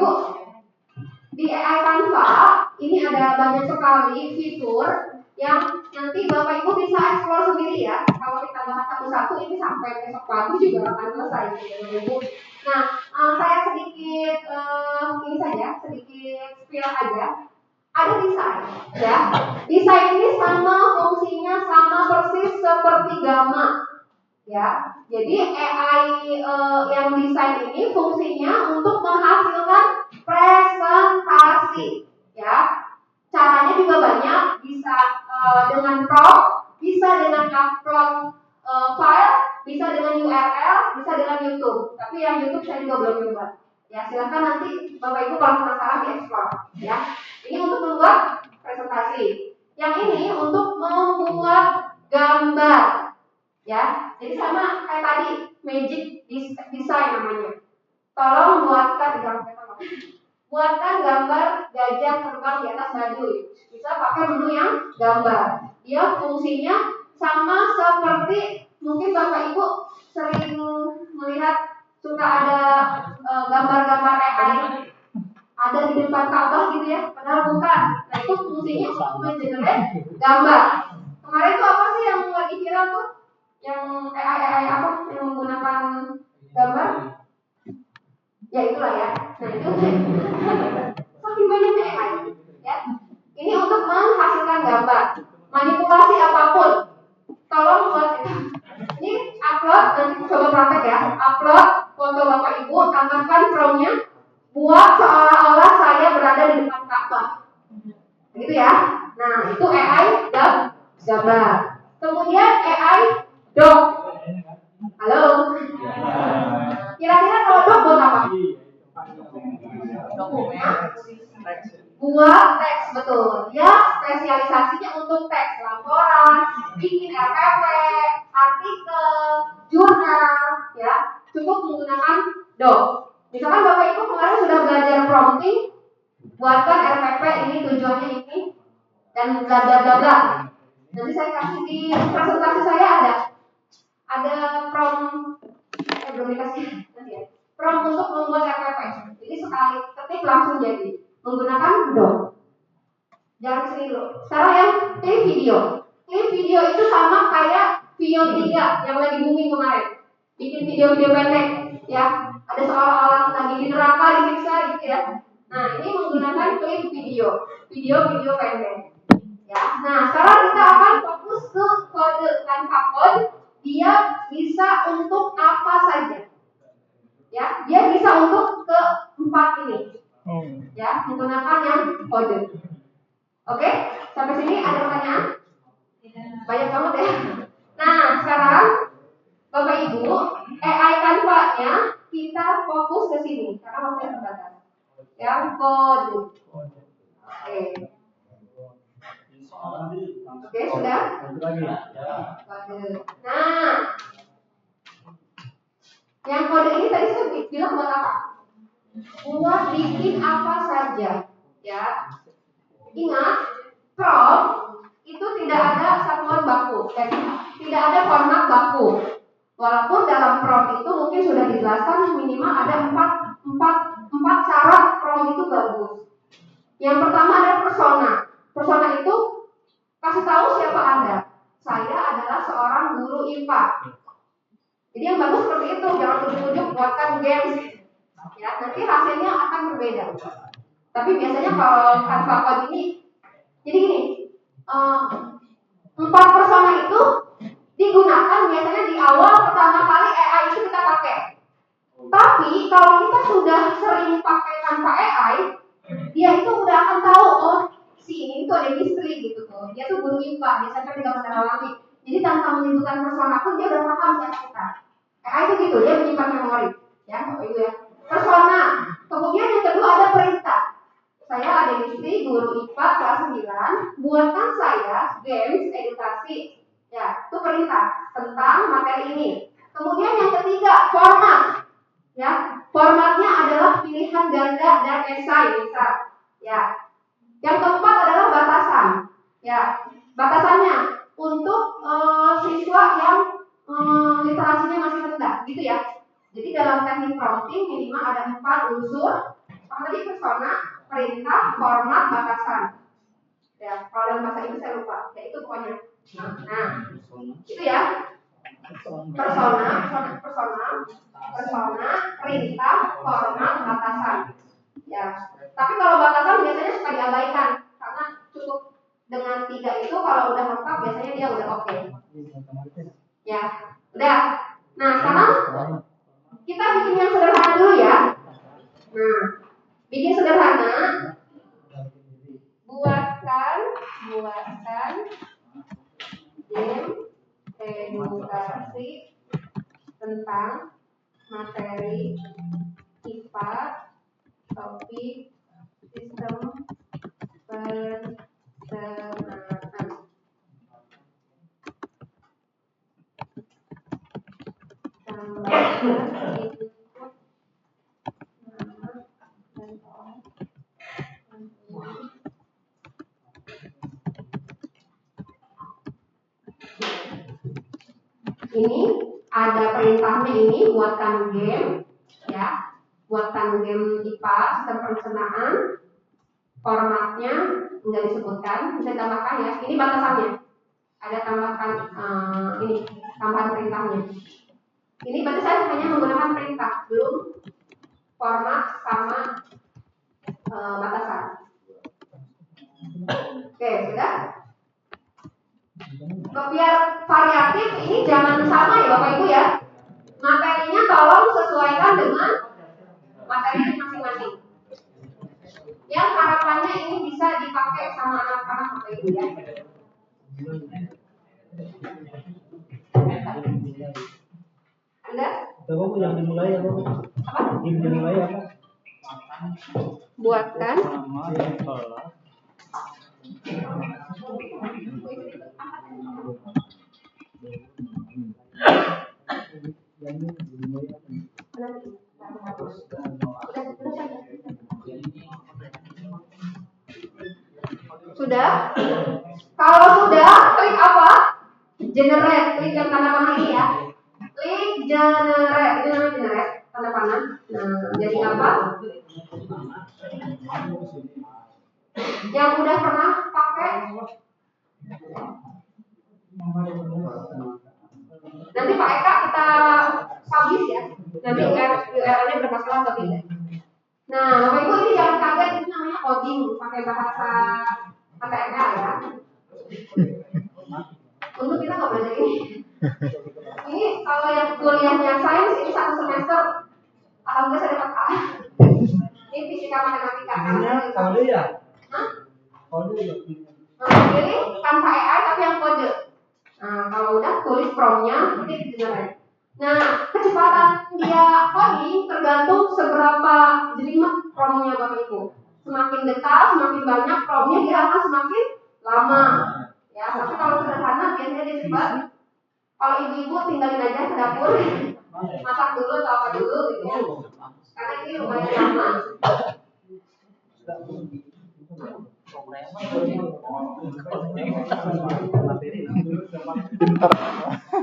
Ibu, di AI Canva ini ada banyak sekali fitur yang nanti Bapak Ibu bisa explore sendiri ya. Kalau kita bahas satu-satu ini sampai besok pagi juga akan selesai gitu, Bapak Ibu. Nah, saya sedikit ini saja, sedikit spill aja. Ada desain, ya. Desain ini sama fungsinya sama persis seperti Gamma, ya. Jadi AI yang desain ini fungsinya untuk menghasilkan presentasi, ya. Caranya juga banyak, bisa dengan prompt, bisa dengan upload file, bisa dengan URL, bisa dengan YouTube. Tapi yang YouTube saya juga belum coba. Ya, silakan nanti Bapak Ibu kalau penasaran dieksplor, ya. Ini untuk membuat presentasi. Yang ini untuk membuat gambar, ya. Jadi sama kayak tadi, magic design namanya. Tolong buatkan gambar gajah terbang di atas baju. Bisa pakai menu yang gambar. Dia fungsinya sama seperti mungkin Bapak Ibu sering melihat suka ada gambar-gambar AI ada di depan Ka'bah gitu ya, padahal bukan. Nah itu fungsinya untuk mengenerate gambar. Kemarin tuh apa sih yang lagi viral tuh? Yang AI apa yang menggunakan gambar? Ya itulah ya. Nah itu saking banyaknya AI, ya. Ini untuk menghasilkan gambar, manipulasi apapun. Tolong buat ini upload, nanti coba praktek ya. Upload foto Bapak Ibu, tambahkan promptnya, buat seolah-olah saya berada di depan Ka'bah. Gitu ya. Nah, itu AI gambar. Kemudian AI doc. Halo. Kira-kira kalau doc buat apa? Buat teks, betul. Ya, spesialisasinya untuk teks, laporan, bikin RPP, artikel, jurnal, ya. Cukup menggunakan doc. Misalkan Bapak Ibu kemarin sudah belajar prompting, buatkan RPP ini tujuannya ini dan bla bla bla bla. Nanti saya kasih di presentasi saya ada prompt belum dikasih nanti ya. Prompt untuk membuat RPP. Jadi sekali ketik langsung jadi menggunakan doc. Jangan sini dulu. Sekarang yang klip video. Klip video itu sama kayak Vio 3 yang lagi booming kemarin. Bikin video-video pendek, ya. Ada seolah-olah lagi di neraka disiksa gitu ya. Nah, ini menggunakan klip video pendek. Ya. Nah, sekarang kita akan fokus ke kode Canva Code. Dia bisa untuk apa saja. Ya, dia bisa untuk keempat ini. Ya, menggunakan yang kode. Oke, sampai sini ada pertanyaan? Banyak banget ya. Nah, sekarang Bapak Ibu, AI Canva-nya kita fokus ke sini karena waktunya terbatas. Yang kode. Oke, sudah? Kode. Nah, yang kode ini tadi saya bilang buat apa? Buat bikin apa saja, ya. Ingat, prompt itu tidak ada satuan baku, tidak ada format baku. Walaupun dalam prompt itu mungkin sudah dijelaskan minimal ada empat syarat prompt itu bagus. Yang pertama ada persona. Persona itu kasih tahu siapa Anda. Saya adalah seorang guru IPA. Jadi yang bagus seperti itu, jangan tunjuk-tunjuk buatkan games. Ya, nanti hasilnya akan berbeda. Tapi biasanya kalau Canva Code ini, jadi gini, 4 persona itu digunakan biasanya di awal pertama kali AI itu kita pakai. Tapi kalau kita sudah sering pakai Canva AI, dia itu udah akan tahu, oh si ini tuh ada misteri gitu tuh. Dia tuh guru IPA, dia sampai tidak mendalami. Jadi tanpa menyebutkan persona pun dia udah paham siapa kita. AI itu gitu, dia menyimpan memori. Ya, Bapak Ibu ya. Persona. Kemudian yang kedua ada perintah. Saya ada istri guru IPA kelas 9, buatkan saya games edukasi. Ya, itu perintah tentang materi ini. Kemudian yang ketiga, format. Ya, formatnya adalah pilihan ganda dan esai, misal. Ya. Yang keempat adalah batasan. Ya, batasannya untuk siswa yang literasinya masih rendah, gitu ya. Jadi dalam teknik prompting minimal ada 4 unsur. Apa tadi? Persona, perintah, format, batasan. Ya, kalau dalam bahasa Inggris saya lupa. Ya itu pokoknya. Nah, itu ya. Persona, perintah, format, batasan. Ya. Tapi kalau batasan biasanya suka diabaikan karena cukup dengan 3 itu kalau udah lengkap biasanya dia udah oke. Ya, udah. Nah, sekarang kita bikin yang sederhana dulu ya. Nah, bikin sederhana. Buatkan game edukasi tentang materi IPA, topik sistem pencernaan. Tambahkan input nama dan ini ada perintahnya ini buatkan game ya, buatkan game IPA sistem pencernaan. Formatnya enggak disebutkan, bisa tambahkan ya. Ini batasannya. Ada tambahkan ini tambahan perintahnya. Ini berarti saya hanya menggunakan perintah, belum format sama batasan. Oke, sudah. Biar variatif, ini jangan sama ya Bapak Ibu ya. Materinya tolong sesuaikan dengan materi masing-masing. Yang harapannya ini bisa dipakai sama anak-anak Bapak Ibu ya. Udah? Bapak yang dimulai apa? Apa? Dimulai apa? Buatkan sudah? Kalau sudah, klik apa? Generate, klik yang tanda panah ini ya. Klik generate, itu namanya generate, tanda panah. Nah, jadi apa? Yang udah pernah pakai, nanti Pak Eka kita publish ya. Nanti URL-nya bermasalah atau tidak. Nah, Bapak Ibu ini jangan kaget, itu namanya coding pakai bahasa HTML ya. Untuk kita nggak belajar ini. Ini kalau yang kuliahnya sains ini 1 semester, alhamdulillah saya dapat A. Ini fisika matematika. Kode ya? Hah? Kode ya? Pilih tanpa AI tapi yang kode. Nah, kalau udah tulis prompt-nya, nanti generate. Nah, kecepatan dia coding tergantung seberapa jelimet prompt-nya Bapak Ibu. Semakin detail, semakin banyak prompt-nya dia akan semakin lama. Ya, tapi kalau sederhana biasanya dia cepat. Kalau ibu-ibu tinggalin aja ke dapur, masak dulu atau apa dulu gitu ya. Karena ini lumayan lama.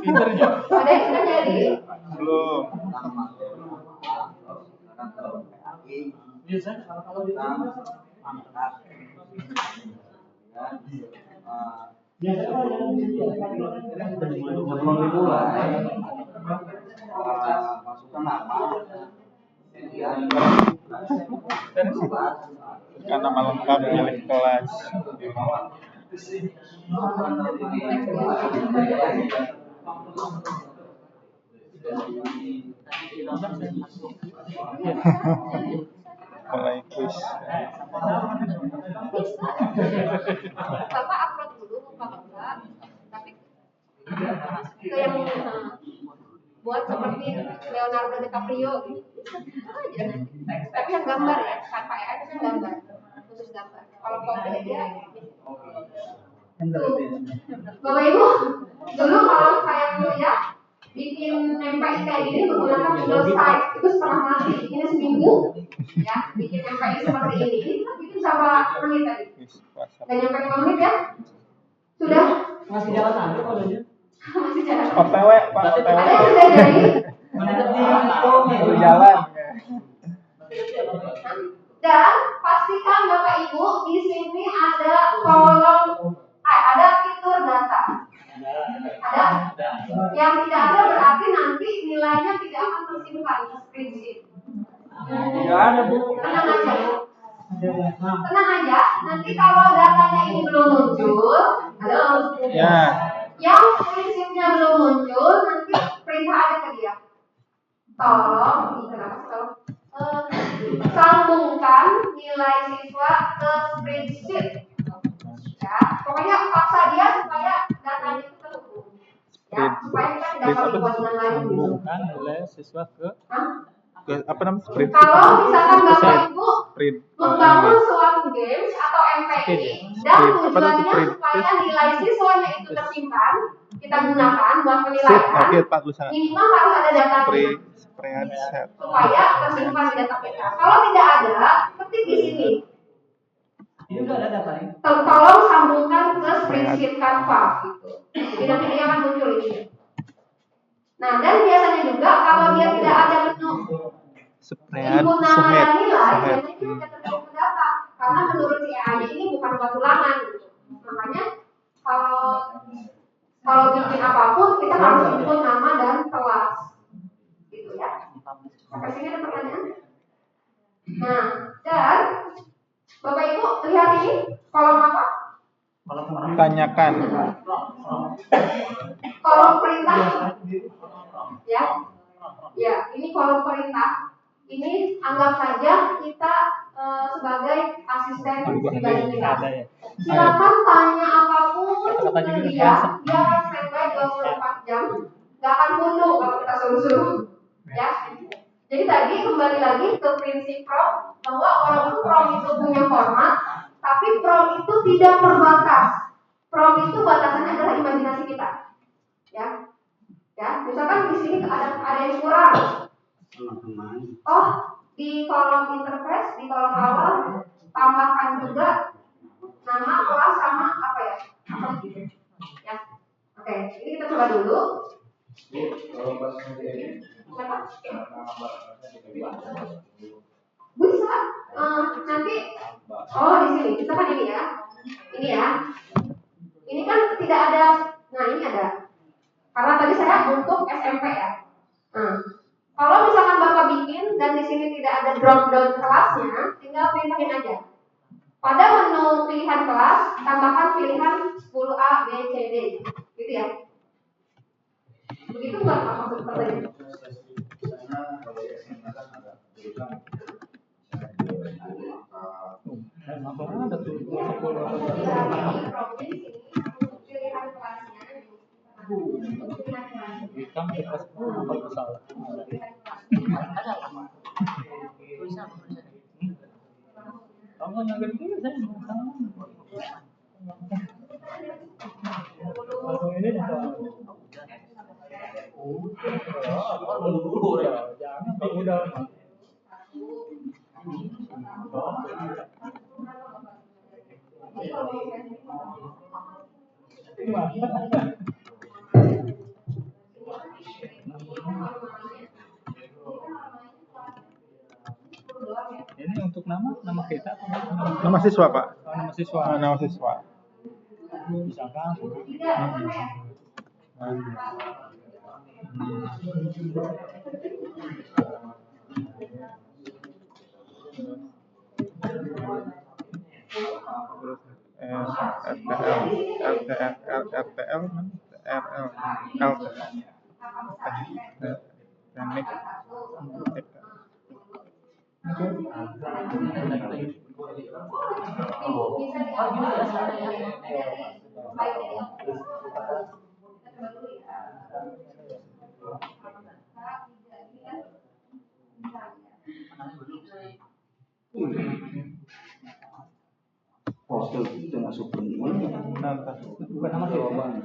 Pinternya. Ada yang sudah jadi? Belum. Biasanya kalau di rumah Karena malam lengkap milik kelas. Mulai kuis. Bapak upload dulu muka Bapak, tapi ke yang buat seperti Leonardo DiCaprio gitu. Aja nanti. Tapi yang gambar ya, tanpa AI itu kan gambar, khusus gambar. Kalau copy dia tuh. Bapak Ibu, dulu kalau saya kuliah bikin MPI kayak gini menggunakan Google Site itu setengah mati, bikinnya seminggu ya, bikin MPI seperti ini kan bikin berapa menit tadi? Gak nyampe 5 menit ya? Sudah? masih jalan aja kodenya. Masih jalan. OTW, Pak, OTW. Ada yang sudah jadi? Baru jalan. Dan pastikan Bapak Ibu di sini ada kolom, ada fitur data. Ada? Yang tidak ada berarti nanti nilainya tidak akan tersimpan di spreadsheet. Tidak ada, Bu. Tenang aja. Tenang aja. Nanti kalau datanya ini belum muncul, halo. Ya. Yang spreadsheetnya belum muncul, nanti perintah aja ke dia. Tolong, sambungkan nilai siswa ke spreadsheet. Ya, pokoknya paksa dia supaya datanya itu terhubung. Ya, supaya kita tidak berbuat dengan lain. Sambungkan nilai siswa ke apa namanya? Sprint. Kalau misalkan Bapak Ibu Sprint. membangun suatu games atau MPI dan tujuannya supaya nilai siswanya itu tersimpan, kita gunakan buat penilaian. Minimal harus ada datanya. Supaya tersimpan di data kita. Kalau tidak ada, ketik di sini. Ini udah ada datanya. Tolong sambungkan ke spreadsheet Canva gitu. Jadi nanti dia akan muncul ini. Nah, dan biasanya juga kalau dia tidak ada menu input nama dan nilai, biasanya itu tidak terhubung ke data. Karena menurut si AI ini bukan buat ulangan gitu. Makanya kalau bikin apapun kita harus input nama dan kelas. Gitu ya. Sampai sini ada pertanyaan? Nah, dan Bapak Ibu lihat ini kolom apa? Tanyakan. Kolom perintah. Ya. Ya, ini kolom perintah. Ini anggap saja kita sebagai asisten pribadi kita. Silakan tanya apapun ke dia akan standby 24 jam. Gak akan bunuh kalau kita suruh-suruh. Ya. Jadi tadi kembali lagi ke prinsip prompt bahwa walaupun prompt itu punya format, tapi prompt itu tidak terbatas. Prompt itu batasannya adalah imajinasi kita. Ya. Ya, misalkan di sini ada yang kurang. Oh, di kolom interface, di kolom awal tambahkan juga nama, kelas sama apa ya? Ya. Oke, ini kita coba dulu. Bisa. Nanti di sini, misalkan ini ya. Ini ya. Ini kan tidak ada. Nah, ini ada. Karena tadi saya untuk SMP ya. Nah, kalau misalkan Bapak bikin dan di sini tidak ada drop down kelasnya, tinggal pilihin aja. Pada menu pilihan kelas, tambahkan pilihan 10A, B, C, D. Gitu ya. Begitu nggak maksud pertanyaan? Ada tuh. Kamu kelas apa salah? Kamu nggak gitu saya. Kalau ini jangan kalau udah ini untuk nama kita Nama siswa, Pak. nama siswa. Nama siswa. Misalkan itu masuk bukan nama jawaban.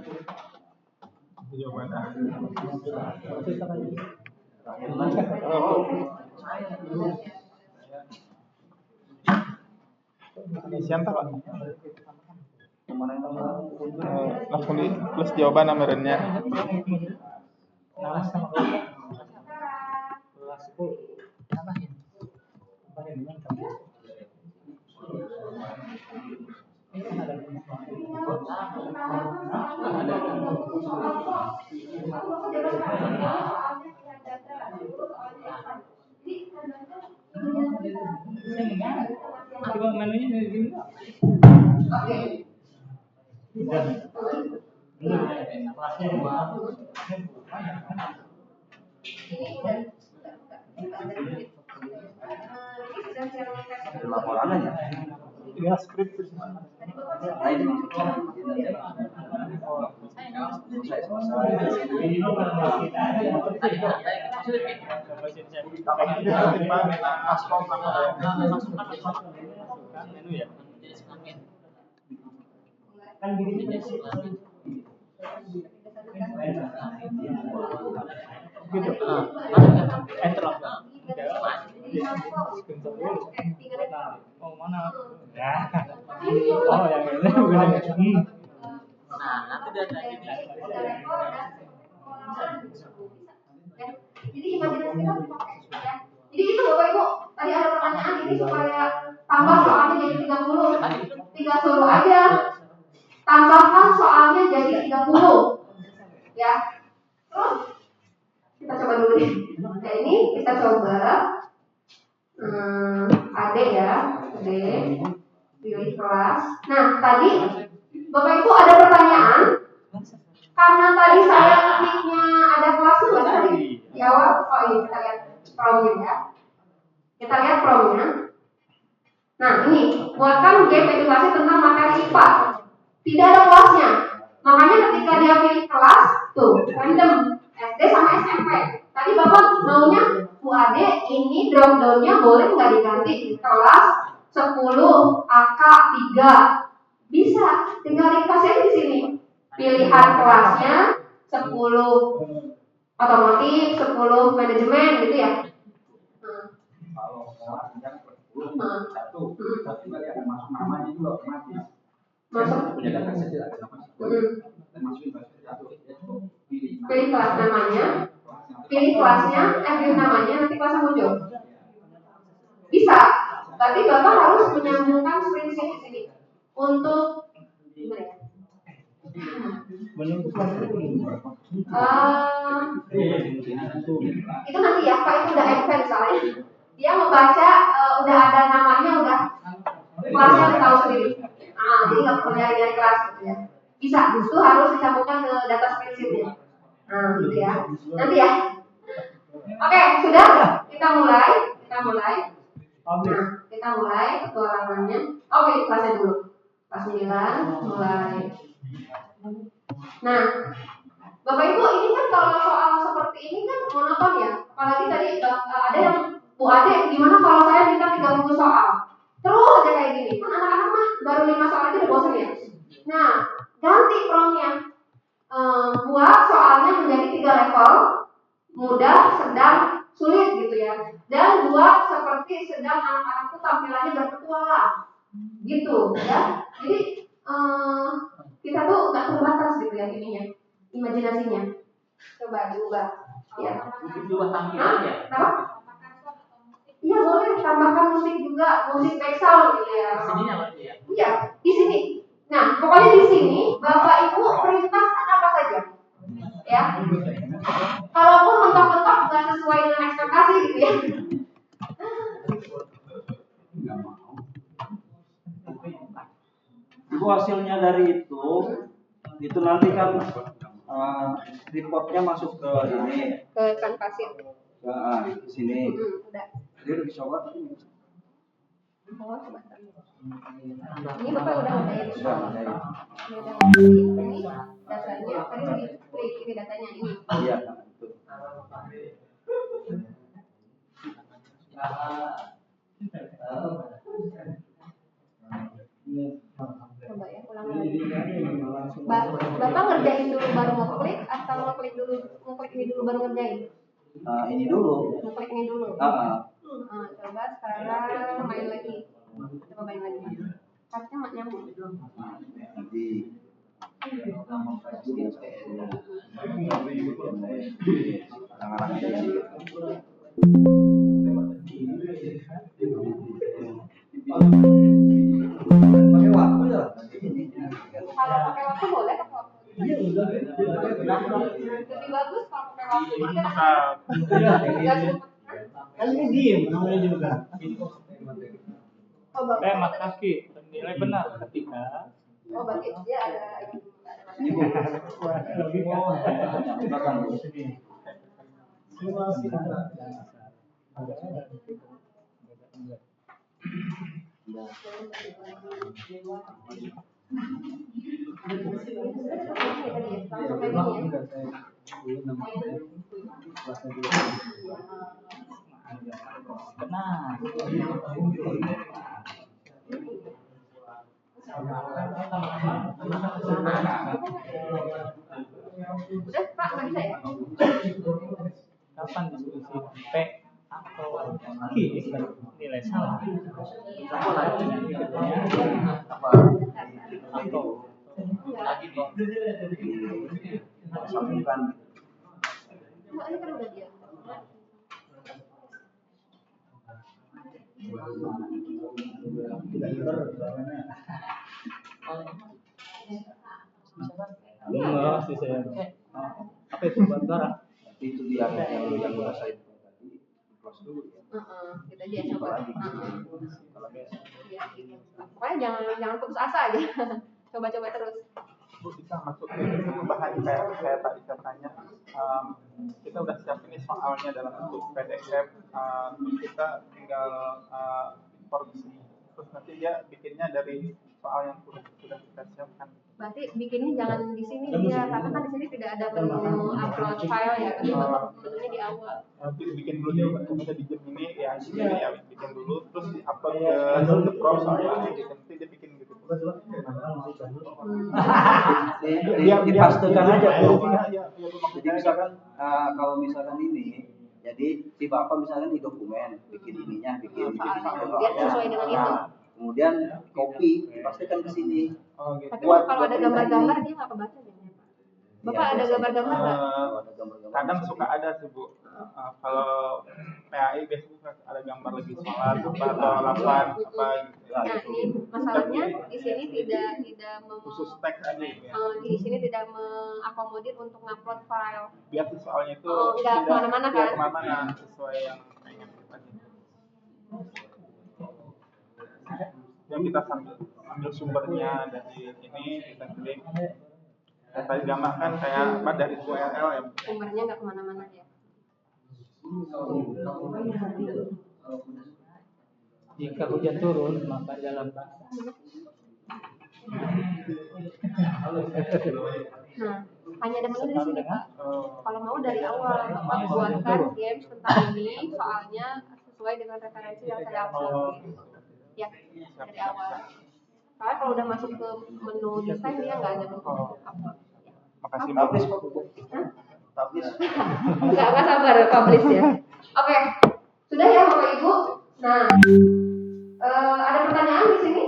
Siapa, Pak? Langsung di plus jawaban nomornya. Nama sama kelas 10. Tambahin dengan Coba menunya dari sini. Oke. Laporan aja. Ya skrip. Nah, ini Menu ya. Enter lah. Oh mana? Ya. Oh yang ini bukan yang Jadi imajinasi kita dipakai ya. Jadi itu Bapak Ibu, tadi ada pertanyaan ini supaya tambah soalnya jadi 30. Tinggal suruh aja. Tambahkan soalnya jadi 30. Ya. Terus kita coba dulu nih. Nah, ini kita coba AD ya, AD pilih kelas. Nah, tadi Bapak Ibu ada pertanyaan. Karena tadi saya kliknya ada kelas tuh nggak tadi di awal. Oh ini kita lihat promnya ya. Kita lihat promnya. Nah ini buatkan game edukasi tentang materi IPA. Tidak ada kelasnya. Makanya ketika dia pilih kelas tuh random SD sama SMP. Tadi Bapak maunya UAD ini drop downnya boleh nggak diganti kelas 10 AK 3 bisa. Tinggal dikasih aja di sini. Pilihan kelasnya 10 otomotif, 10 manajemen gitu ya. kalau kelas yang 10 1 tapi kali ada masuk namanya juga otomatis. Masuk Punya data saja ada nama. Masukin satu ya cukup pilih kelas namanya, pilih kelasnya, pilih namanya, nanti kelasnya muncul. Bisa, tapi Bapak harus menyambungkan spreadsheet di sini untuk gimana ya? Itu nanti ya, Pak itu udah advance soalnya. Dia membaca udah ada namanya, udah kelasnya udah tahu sendiri. Jadi nggak perlu nyari-nyari kelas gitu ya. Bisa, itu harus disambungkan ke data spreadsheet-nya. Gitu ya. Nanti ya. Oke, sudah. Kita mulai. Nah, kita mulai petualangannya. Oke, kelasnya dulu. Kelas 9 mulai. Nah, Bapak Ibu ini kan kalau soal seperti ini kan monoton ya. Apalagi tadi ada yang Bu Ade, gimana kalau saya minta 30 soal? Terus aja kayak gini. Kan anak-anak mah baru 5 soal aja udah bosan ya. Nah, ganti promnya. Buat soalnya menjadi 3 level. Mudah, sedang, sulit gitu ya. Dan buat seperti sedang anak-anak itu tampilannya berpetualang. Gitu ya. Jadi kita tuh nggak terbatas gitu ya ininya, imajinasinya. Coba diubah. Ya. Diubah tampilannya. Apa? Iya boleh tambahkan musik juga, musik background gitu ya. Di sini apa ya? Iya di sini. Nah pokoknya di sini Bapak Ibu perintahkan apa saja. Ya. Kalaupun mentok-mentok nggak sesuai dengan ekspektasi gitu ya. Ibu hasilnya dari itu nanti kan reportnya masuk ke ini Ke kanvasin. ke sini. Udah. Dia udah dicoba tapi Oh, sebentar. Ini Bapak udah ngerjain. sudah ada. Ini udah ngerjain. Ini datanya. Tadi udah diklik ini datanya ini. Iya, itu. Coba ya ulang lagi. Bapak ngerjain dulu baru ngeklik atau ngeklik ini dulu baru ngerjain? Ini dulu. Ngeklik ini dulu. Coba sekarang main lagi. Coba main lagi. Harusnya mak nyambung. Di Kalau pakai waktu boleh atau waktu? Lebih bagus kalau pakai waktu kita Tetap. nggak cepet. Kan ini diem namanya juga. Oh, bagus. Mas Kaki nilai benar ketika Oh, berarti dia ada logika. Udah, Pak, nggak bisa ya? Kapan diskusi P atau Q nilai salah? Atau lagi nih? Sambungkan. Enggak, ini kan udah dia. Enggak sih saya. Apa itu barang? Itu dia yang ngerasain tadi. Close dulu ya. Kita aja coba. Kalau biasa. Iya, gitu. Pokoknya jangan putus asa aja. Coba-coba terus. Bisa masuk ke bahan kayak tadi saya tanya. Kita udah siap ini soalnya dalam bentuk PDF. Kita tinggal import di sini. Terus nanti dia bikinnya dari soal yang sudah kita siapkan. Berarti bikinnya jangan di sini dia, karena kan di sini tidak ada menu upload file ya, tapi menunya di awal. Nanti bikin dulu deh, kemudian di jam ini ya ini ya bikin dulu, terus di upload ke Pro soalnya gitu. Nanti dia bikin gitu. Dipastikan aja tuh. Iya, Jadi misalkan kalau misalkan ini, jadi si bapak misalkan di dokumen bikin ininya, bikin Biar sesuai dengan itu. kemudian copy dipastikan ke sini. Oh gitu. Tapi kalau ada gambar-gambar dia nggak kebaca deh. Bapak ada gambar-gambar nggak? Kadang suka ada sih Bu. Kalau PAI biasanya ada gambar lagi sholat atau lapan apa gitu. Nah, ini masalahnya di sini tidak Khusus teks aja gitu ya. di sini tidak mengakomodir untuk ngupload file. Biar tuh soalnya itu Nggak kemana-mana kan? kemana-mana sesuai yang pengen kita. Yang kita ambil sumbernya dari ini kita klik. Dan tadi gambarkan kayak apa dari URL ya. Sumbernya nggak kemana-mana ya. Jika hujan turun, maka jalan basah. Nah, hanya ada menu di sini Pak. Kalau mau dari awal Bapak buatkan games tentang ini, soalnya sesuai dengan referensi yang saya upload. Ya, dari awal. Soalnya kalau udah masuk ke menu desain dia nggak ada menu upload. Makasih Bu. Publish kok. Publish. Nggak sabar publish ya. Oke, sudah ya Bapak Ibu. Nah, ada pertanyaan di sini?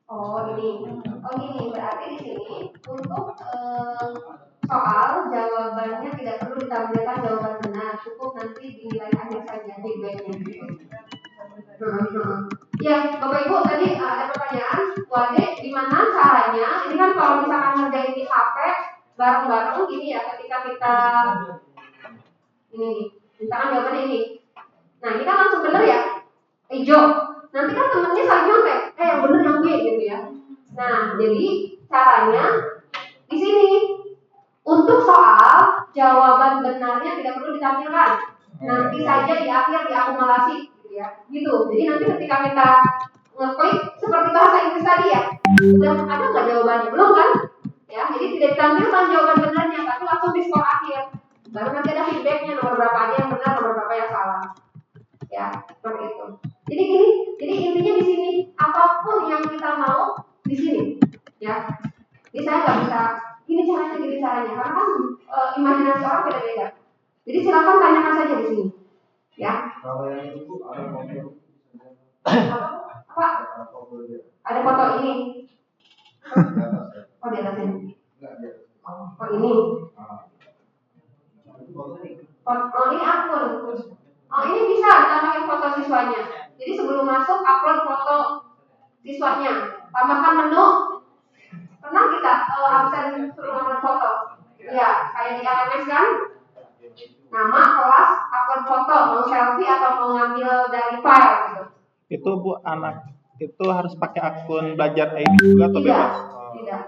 Oh gini berarti di sini untuk soal jawabannya tidak perlu ditampilkan jawaban benar, cukup nanti dinilai akhir saja feedbacknya. Ya Bapak Ibu tadi ada pertanyaan, Wade gimana caranya? Ini kan kalau misalkan ngerjain di HP bareng-bareng gini ya, ketika kita ini misalkan jawabannya ini. Nah ini kan langsung benar ya, hijau. Nanti kan temennya saling nyontek, yang bener yang B gitu ya. Nah, jadi caranya di sini untuk soal jawaban benarnya tidak perlu ditampilkan. Nanti saja di akhir diakumulasi gitu ya. Gitu. Jadi nanti ketika kita ngeklik seperti bahasa Inggris tadi ya. Udah ada nggak jawabannya? Belum kan? Ya, jadi tidak ditampilkan jawaban benarnya, tapi langsung di skor akhir. Baru nanti ada feedbacknya nomor berapa aja yang benar, nomor berapa yang salah. Ya, seperti itu. Jadi intinya di sini apapun yang kita mau di sini, ya. Jadi saya nggak bisa gini caranya, karena kan imajinasi orang beda-beda. Jadi silakan tanyakan saja di sini, ya. Kalau yang itu ada Pak, ada foto ini. Oh, di atas ini. Oh, ini. Oh, ini akun. Oh, ini bisa tambahkan foto siswanya. Jadi sebelum masuk upload foto siswanya. Tambahkan menu. Pernah kita absen suruh upload foto? Iya, kayak di LMS kan? Nama, kelas, upload foto, mau selfie atau mau ngambil dari file gitu. Itu Bu, anak itu harus pakai akun belajar ID juga atau Tidak, bebas? tidak.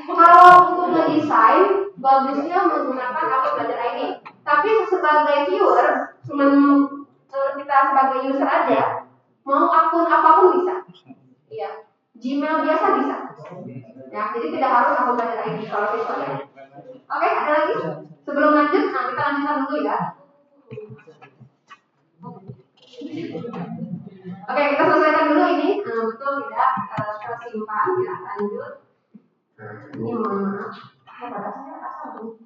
Kalau untuk mendesain, bagusnya menggunakan akun belajar ID. Tapi sebagai viewer, cuman kita sebagai user aja, mau akun apapun bisa. Iya, Gmail biasa bisa. Ya, jadi tidak harus akun belajar ID kalau siswanya. Oke, ada lagi? Sebelum lanjut, nah kita lanjutkan dulu ya. Oke, kita selesaikan dulu ini. Betul tidak? Tersimpan ya, lanjut. Ini mohon maaf. Pada saya rasa belum.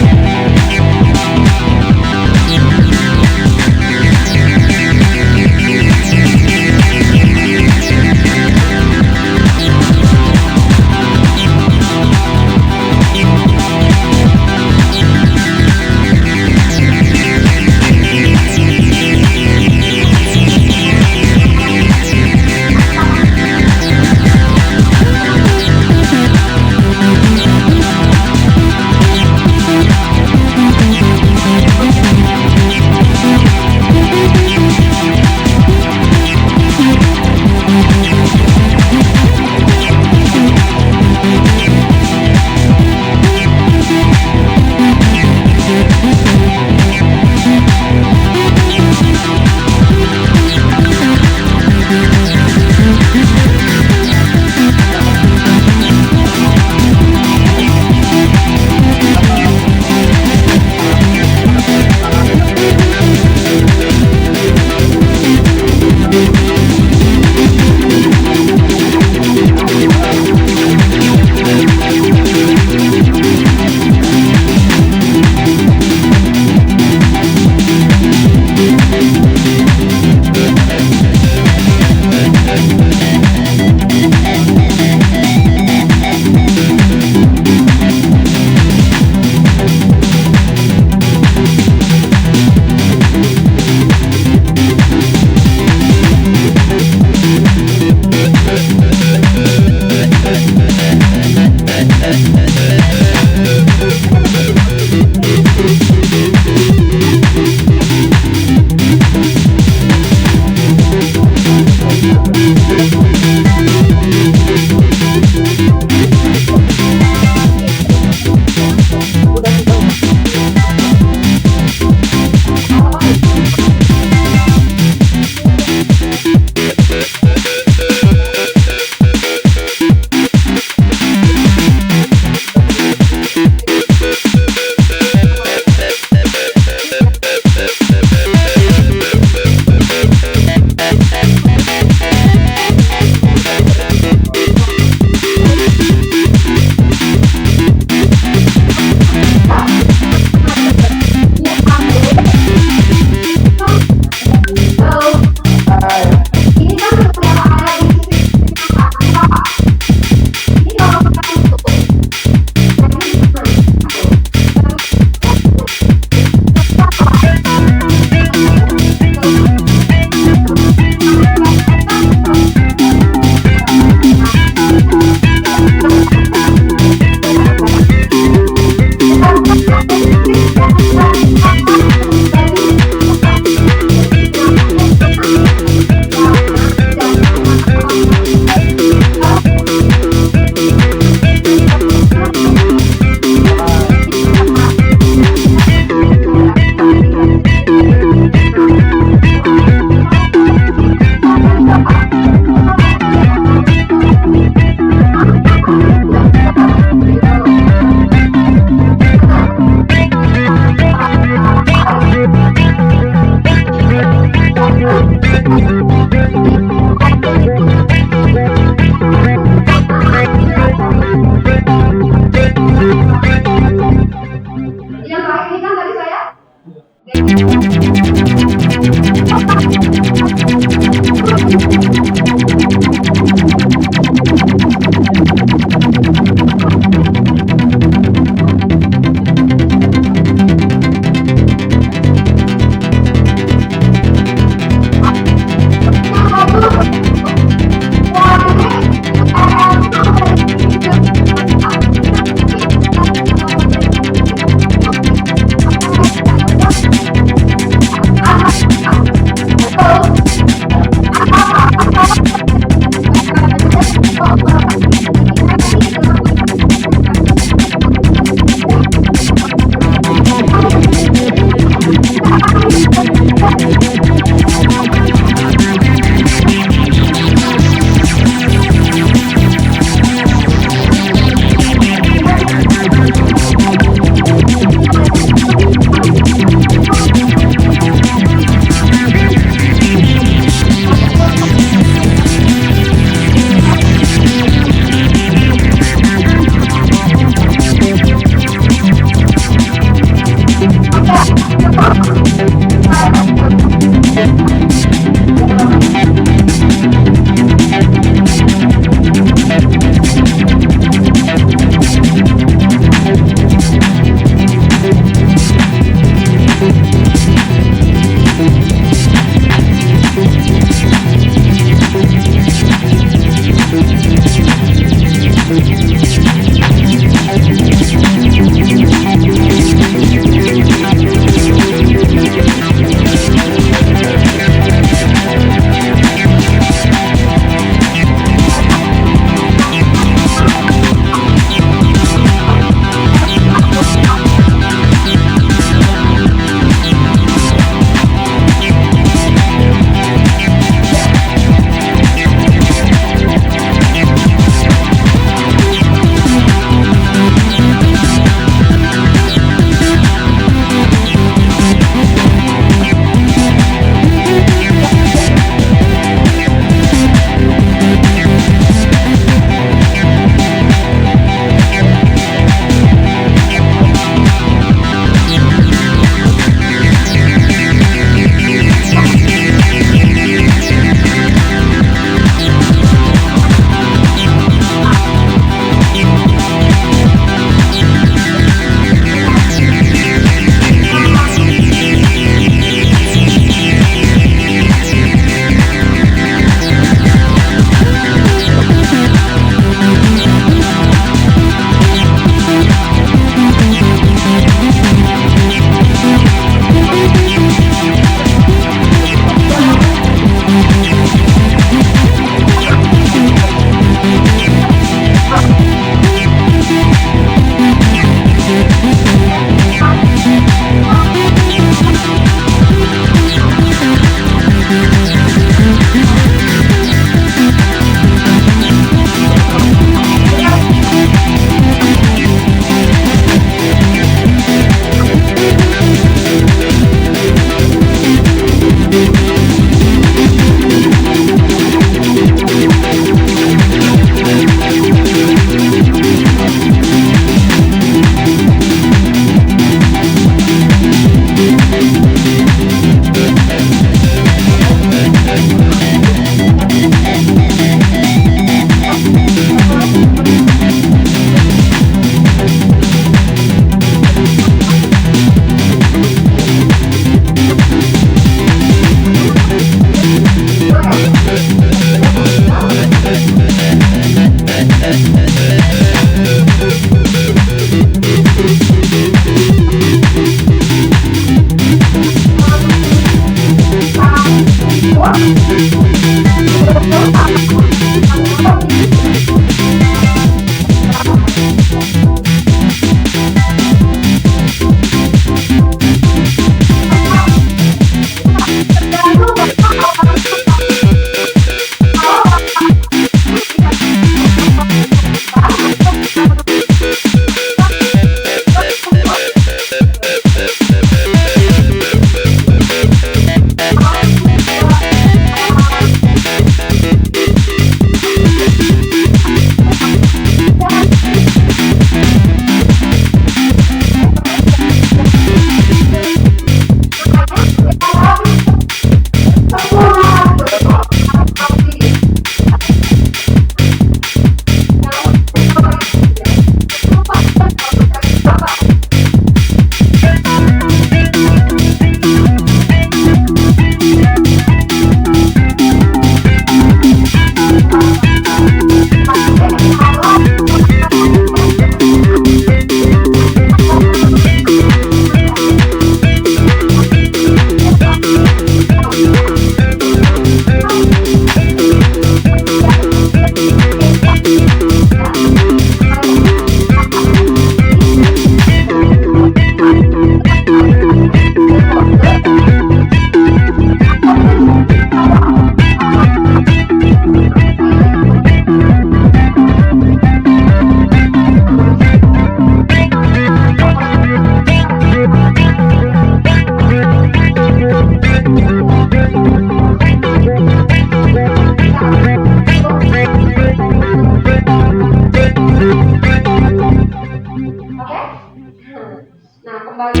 Nah, kembali.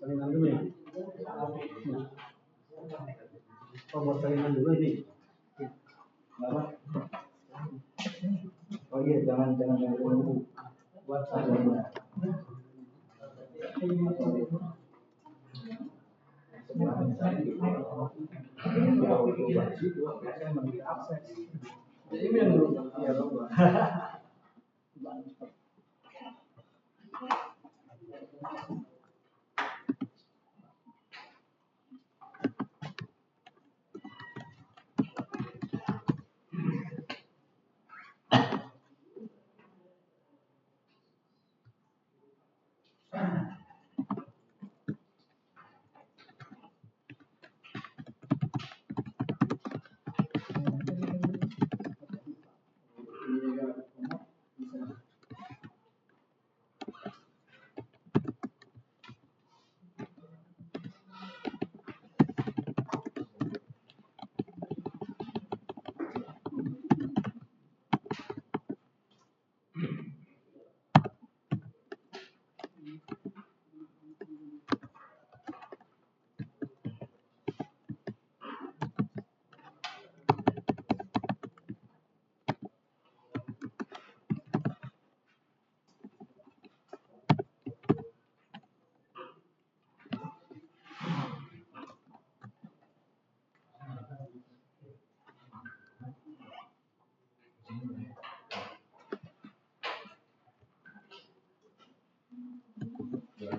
Salinan dulu ya. Oh, buat salinan dulu ini. Apa? Oh iya, jangan dulu. Buat salinan. Ini yang dulu. Iya,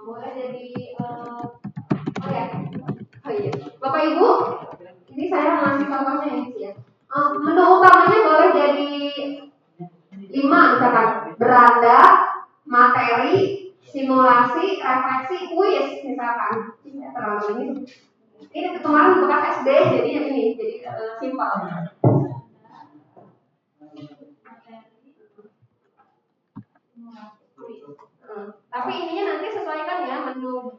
Boleh jadi oh iya, Bapak Ibu, ini saya ngasih contohnya ini sih ya. Menu utamanya boleh jadi 5 misalkan, beranda, materi, simulasi, refleksi, kuis misalkan. Ini terlalu ini kemarin bekas SD jadi ini jadi simpel. Tapi ininya nanti sesuaikan ya menu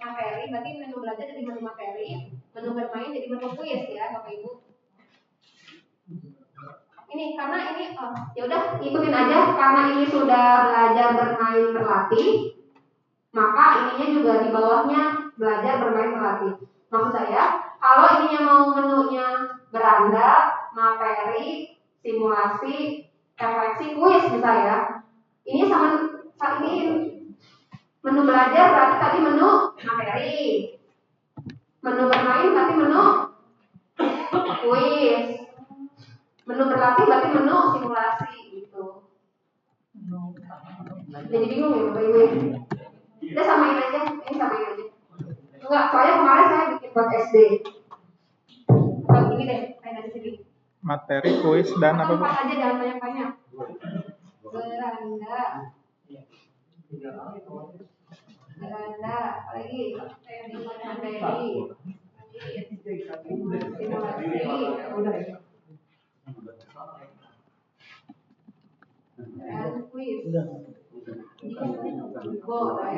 materi, berarti menu belajar jadi menu materi, menu bermain jadi menu kuis ya Bapak Ibu. Ini karena ini ya udah ikutin aja karena ini sudah belajar bermain berlatih, maka ininya juga di bawahnya belajar bermain berlatih. Maksud saya kalau ininya mau menunya beranda, materi, simulasi, refleksi, kuis misalnya, ini sama saat ini menu belajar berarti tadi menu materi, menu bermain berarti menu kuis, menu berlatih berarti menu simulasi gitu. Jadi bingung ya Bapak Ibu ya. Kita samain aja, ini samain aja. Enggak, soalnya kemarin saya bikin buat SD. Ini deh, saya dari sini. Materi, kuis, dan apa Bu? Empat aja jangan banyak-banyak. Beranda. Beranda, apalagi materi. Simulasi. Dan kuis. Boleh.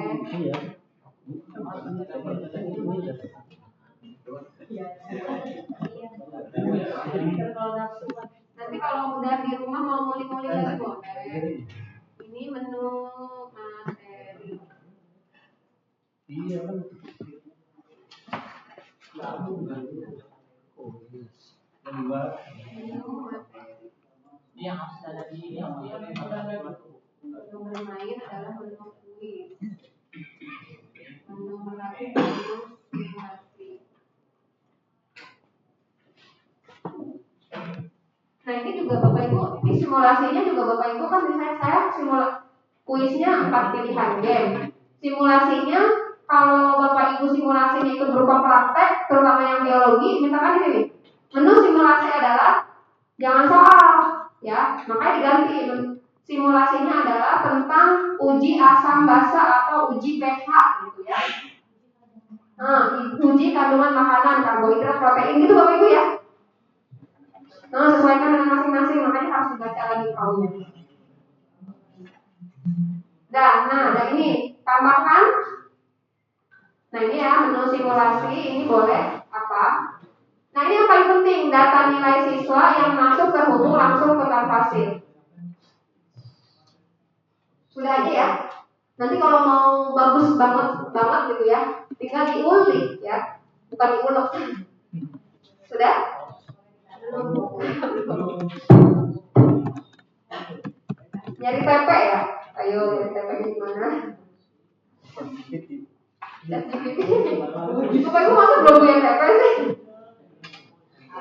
Nanti kalau udah di rumah mau ngulik-ngulik lagi boleh. Ini menu materi. Yang ada di menu bermain adalah menu kuis. Menu berlatih menu simulasi. Nah ini juga Bapak Ibu, ini simulasinya juga Bapak Ibu kan misalnya saya kuisnya 4 pilihan game. Simulasinya kalau Bapak Ibu simulasinya itu berupa praktek, terutama yang biologi, misalkan di sini. Menu simulasi adalah jangan soal, Ya, makanya diganti. Simulasinya adalah tentang uji asam basa atau uji pH gitu ya. Nah, uji kandungan makanan, karbohidrat, protein gitu Bapak Ibu ya. Nah, sesuaikan dengan masing-masing, makanya harus dibaca lagi kaunya. Nah, ini tambahkan. Nah, ini ya menu simulasi, ini boleh apa? Nah, ini yang paling penting, data nilai siswa yang masuk terhubung langsung ke Canvasil. Sudah aja ya. Nanti kalau mau bagus banget gitu ya, tinggal diulik ya, bukan diulek. Sudah? Nyari PP ya? Ayo nyari PP gimana? Bapak Ibu masa belum punya PP sih?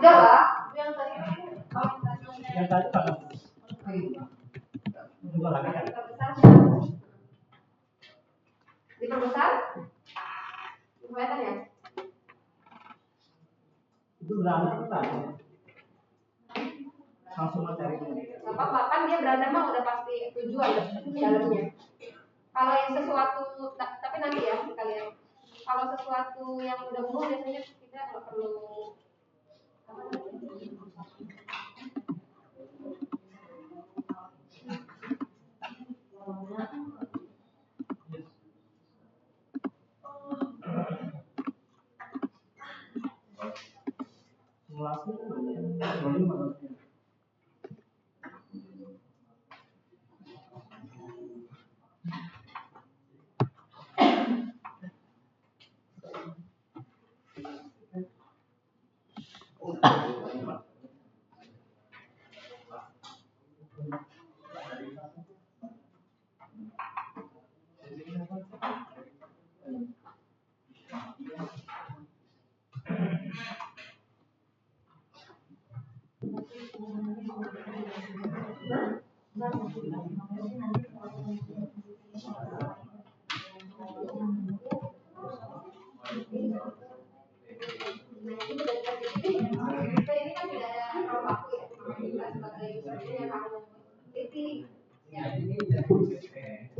Udah lah. Yang tadi Pak. Dua lagi kan? Diperbesar? Kelihatan ya? Itu berapa kan? Langsung mencari dulu. Gak apa-apa, kan dia berada mah udah pasti tujuan dalamnya. Kalau yang sesuatu, tapi nanti ya kalian. Kalau sesuatu yang udah umum biasanya kita nggak perlu. Simulasi.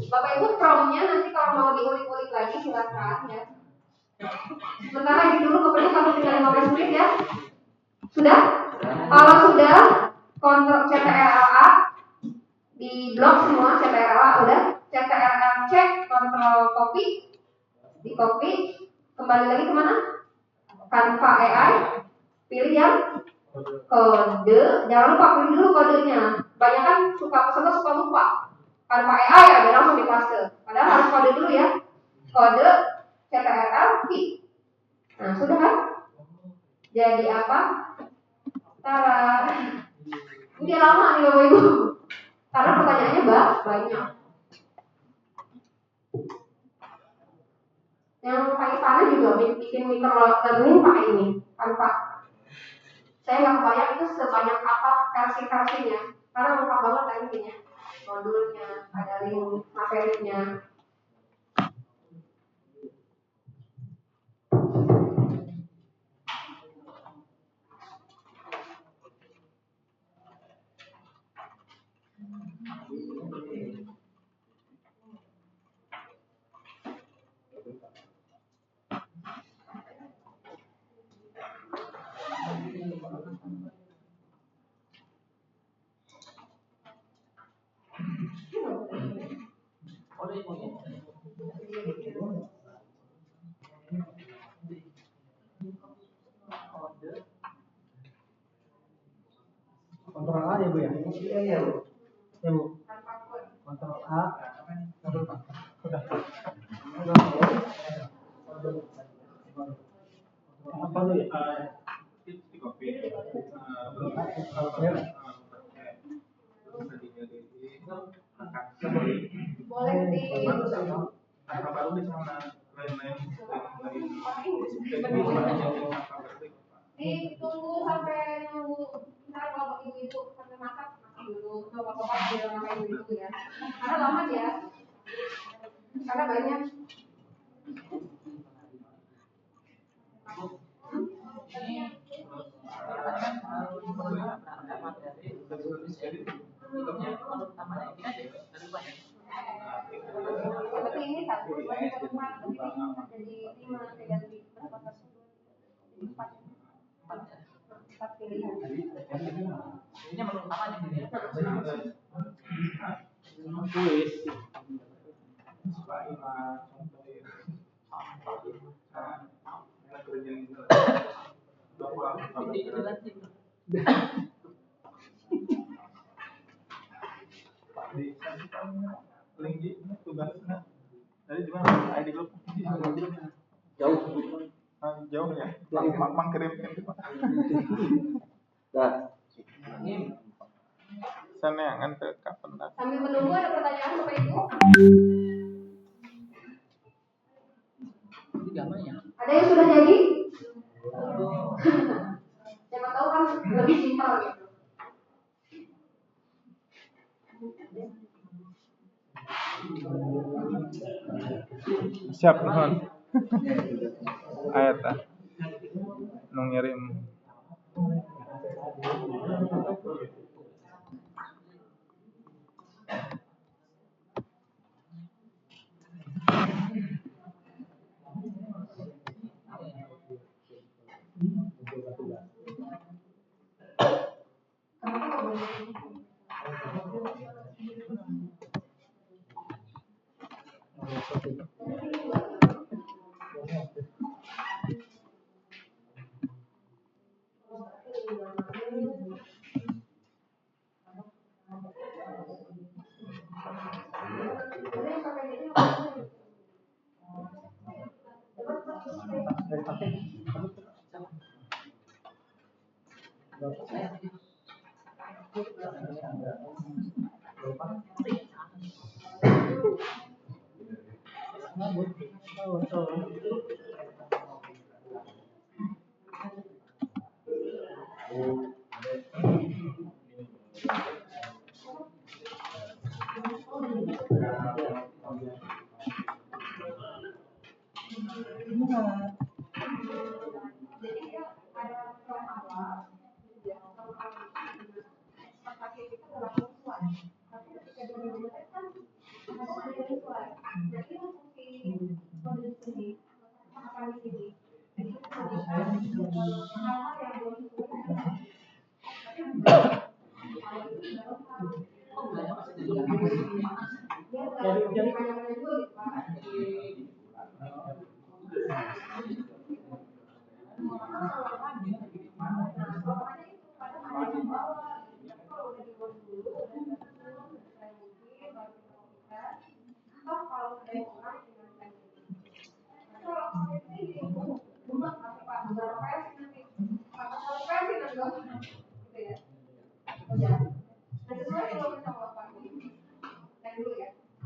Bapak Ibu promnya nanti kalau mau diulik-ulik lagi silakan ya. Sementara ini dulu Bapak Ibu kalau tinggal 15 menit ya. Sudah? Kalau sudah kontrol CTRL-A di blok semua CTRL-A udah. CTRL-C kontrol copy, di copy, kembali lagi kemana? Canva AI, pilih yang kode, jangan lupa pilih dulu kodenya. Banyak kan peserta suka lupa. Canva AI ada langsung di paste. Padahal harus kode dulu ya. Kode CTRL V. Nah, sudah kan? Jadi apa? Tara. Ini lama nih Bapak Ibu. Karena pertanyaannya banyak. Yang pakai sana juga bikin micro learning pakai ini, Canva. Saya nggak kebayang itu sebanyak apa versi-versinya. Karena lengkap banget intinya. Modulnya, ada link materinya. Kontrol A ya Bu ya? Iya Bu. Ya Bu. Kontrol A. Sudah. Apa tuh ya? Di copy. Boleh di Apa baru di sana lain-lain ditunggu sampai nunggu. Ntar kalau ibu-ibu sampai masak dulu. Coba bapak bilang sama ibu-ibu ya. Karena lama ya. Karena banyak. Berarti ini satu, dua, tiga, empat, jadi 5, 3, 4, jadi 4. 4 pilihan. Ini menu utamanya gini. Tulis. Link di ini tugasnya dari di mana? ID grup Jauh. jauh ya. Mang kirimkan di mana? Dah. Saneangan ke kapan dah? Sambil menunggu ada pertanyaan Bapak Ibu? Ini gambarnya. Ada yang sudah jadi? Siapa tahu kan lebih simpel gitu. Siap nuhun. Aya tah. Nu ngirim.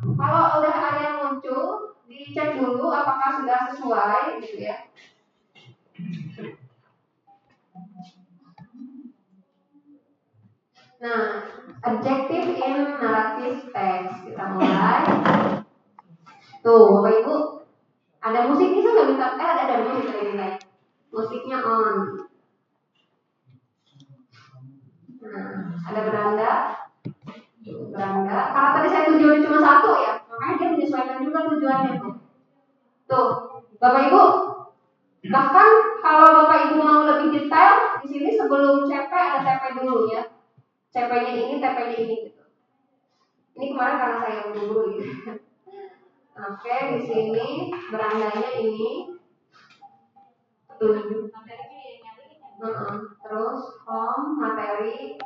Kalau udah ada yang muncul, dicek dulu apakah sudah sesuai gitu ya. Nah, adjective in narrative text kita mulai. Tuh, Bapak Ibu, ada musiknya saya nggak minta, ada musik tadi minta. Musiknya on. Nah, ada beranda. Karena tadi saya tujuannya cuma satu ya, makanya dia menyesuaikan juga tujuannya tuh. Tuh, Bapak Ibu, bahkan kalau Bapak Ibu mau lebih detail, di sini sebelum CP ada TP dulu ya. CP-nya ini, TP-nya ini gitu. Ini kemarin karena saya buru-buru gitu. Oke, di sini berandanya ini. Terus home, materi.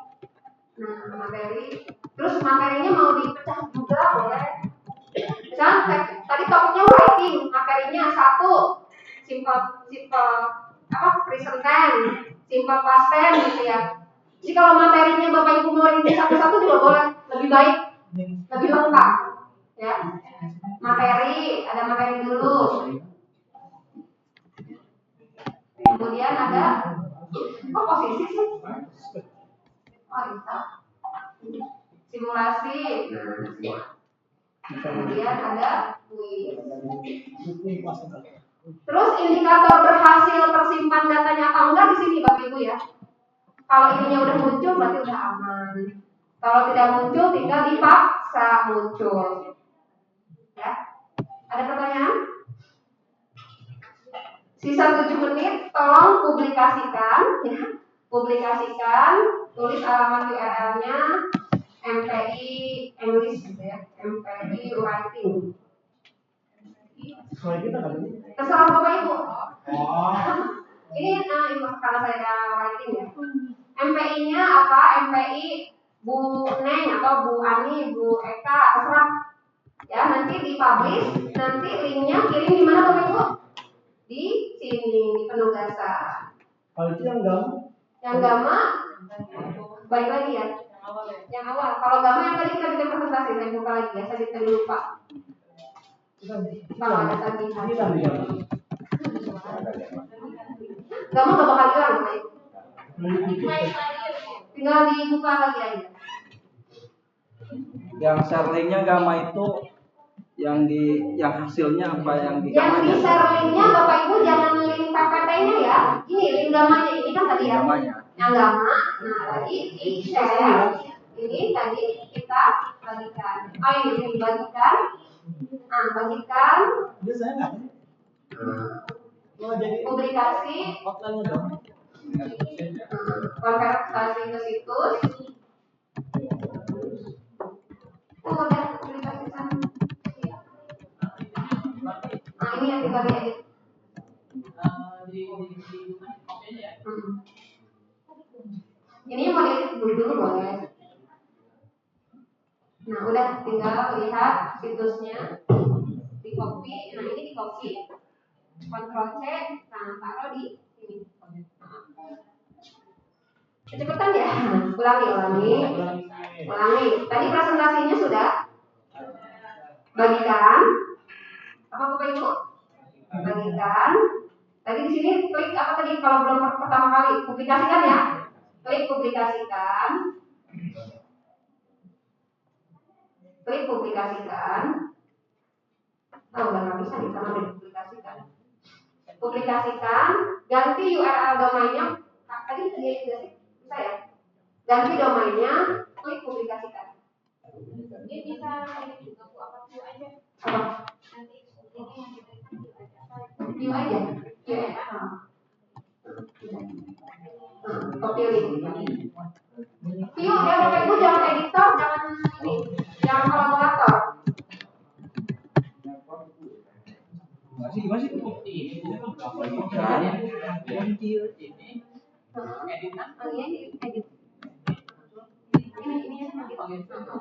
Nah, materi. Terus materinya mau dipecah juga boleh. Misalnya tadi topiknya writing, materinya 1 simple present tense, simple past tense gitu ya. Jadi kalau materinya Bapak Ibu mau rinci satu-satu juga boleh, lebih baik, lebih lengkap ya. Materi, ada materi dulu. Kemudian ada posisi sih? Simulasi. Kemudian ada quiz. Terus indikator berhasil tersimpan datanya atau enggak di sini Bapak Ibu ya. Kalau ininya udah muncul berarti udah aman. Kalau tidak muncul tinggal dipaksa muncul. Ya. Ada pertanyaan? Sisa 7 menit, tolong publikasikan ya. Publikasikan, tulis alamat URL-nya MPI English gitu ya. MPI Writing. Terserah Bapak Ibu. Ini karena saya writing ya. MPI-nya apa? MPI Bu Neng atau Bu Ani, Bu Eka, terserah. Ya, nanti dipublish, nanti linknya kirim di mana Bapak Ibu? Di sini, di penugasan. Kalau itu yang gamma? Yang gamma, balik lagi ya. Yang awal. Kalau gamma yang tadi kita bikin presentasi, saya buka lagi ya, saya tadi lupa. Kalau ada tadi. Gamma nggak bakal hilang, Bapak Ibu. Tinggal dibuka lagi aja. Yang share linknya gamma itu yang hasilnya apa yang di Yang di gamanya? share linknya Bapak Ibu jangan link PPT-nya ya. Ini link gamanya, ini kan tadi ya. Gamanya. Yang gamma, nah tadi di share. Ini tadi kita bagikan. Oh ini dibagikan. Nah bagikan. Publikasi. Konvertasi ke situs. Oh udah publikasi sana. Nah ini yang tinggal diedit. Ini mau diedit dulu boleh. Nah udah tinggal lihat situsnya, di copy. Nah ini di copy, Ctrl C, nah taruh di sini. Kecepatan ya, ulangi. Tadi presentasinya sudah bagikan. Apa Bapak Ibu? Bagikan. Tadi di sini klik apa tadi kalau belum pertama kali publikasikan ya. Klik publikasikan. Klik publikasikan. Oh, udah nggak bisa nih karena udah dipublikasikan. Publikasikan, ganti URL domainnya. Tadi bisa nggak sih? Bisa ya? Ganti domainnya, klik publikasikan. Dia bisa edit juga Bu, apa view aja? Apa? Nanti ini yang kita view aja. View aja. View ya. Copy link. View ya Bapak Ibu jangan editor, jangan kolaborator. Masih ini editan. Ini edit. Ini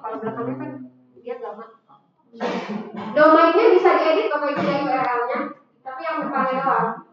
kalau belakangnya kan dia gambar. Domainnya bisa diedit Bapak Ibu dari URL-nya, tapi yang depannya doang.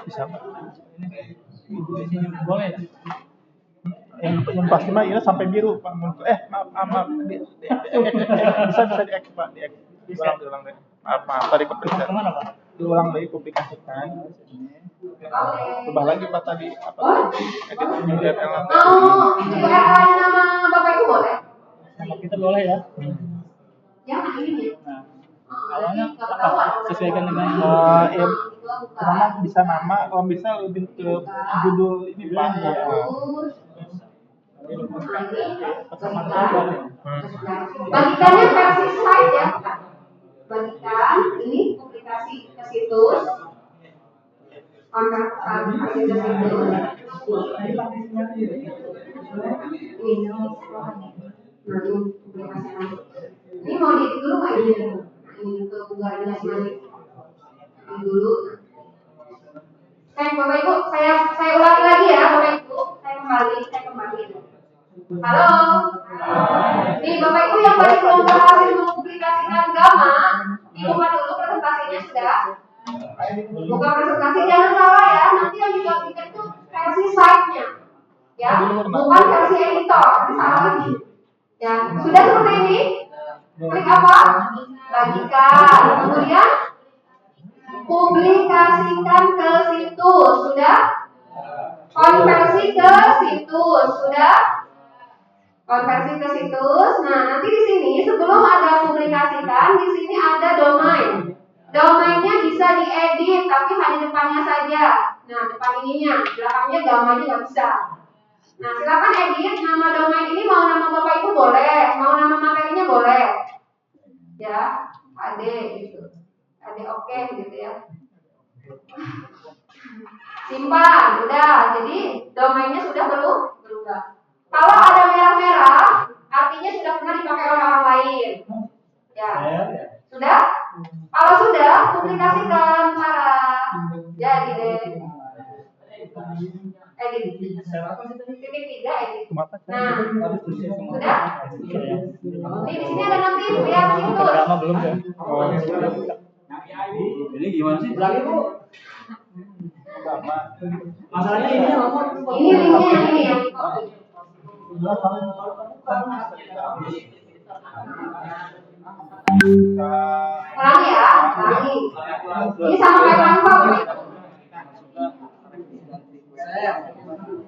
Bisa Pak. Boleh. Yang pasti mah ini sampai biru Pak. Maaf. Bisa di X Pak, di X. Diulang deh. Maaf tadi kepencet. Diulang lagi publikasikan. Ubah lagi Pak tadi apa? Edit URL. Oh, URL nama Bapak Ibu boleh? Nama kita boleh ya. Ya, ini ya. Awalnya sesuaikan dengan nama bisa nama, kalau bisa lebih ke judul ini Pak. Bagikannya versi slide ya. Bagikan ini publikasi ke situs. Konvertasi ke situs. Ini mau diedit dulu nggak ini? Ini ke Google Translate dulu. Bapak Ibu, saya ulangi lagi ya Bapak Ibu. Saya kembali. Halo. Nih Bapak Ibu yang masih belum berhasil mempublikasikan gamma, dibuka dulu presentasinya sudah. Buka presentasi jangan salah ya. Nanti yang dibagikan itu versi slide-nya. ya, bukan versi editor, salah lagi. Ya, sudah seperti ini. Klik apa? Bagikan. Kemudian publikasikan ke situs, sudah? Konversi ke situs, sudah? Konversi ke situs. Nah, nanti di sini sebelum ada publikasikan, di sini ada domain. Domainnya bisa diedit, tapi hanya depannya saja. Nah, depan ininya, belakangnya gambarnya nggak bisa. Nah, silakan edit nama domain ini, mau nama bapak ibu boleh, mau nama materinya boleh. Ya, ade gitu. Ade oke gitu ya. Simpan, sudah. Jadi domainnya sudah berubah. Kalau ada merah-merah, artinya sudah pernah dipakai oleh orang lain. Ya, sudah? Kalau sudah, publikasikan para. Jadi deh. Edit. Titik 3 edit. Nah, sudah? Ini di sini ada nanti lihat situs. Belum ya? Ini gimana sih? Masalahnya ini Ini linknya yang ini yang di copy. Ulangi ya, ulangi. Ini sama kayak Canva ini.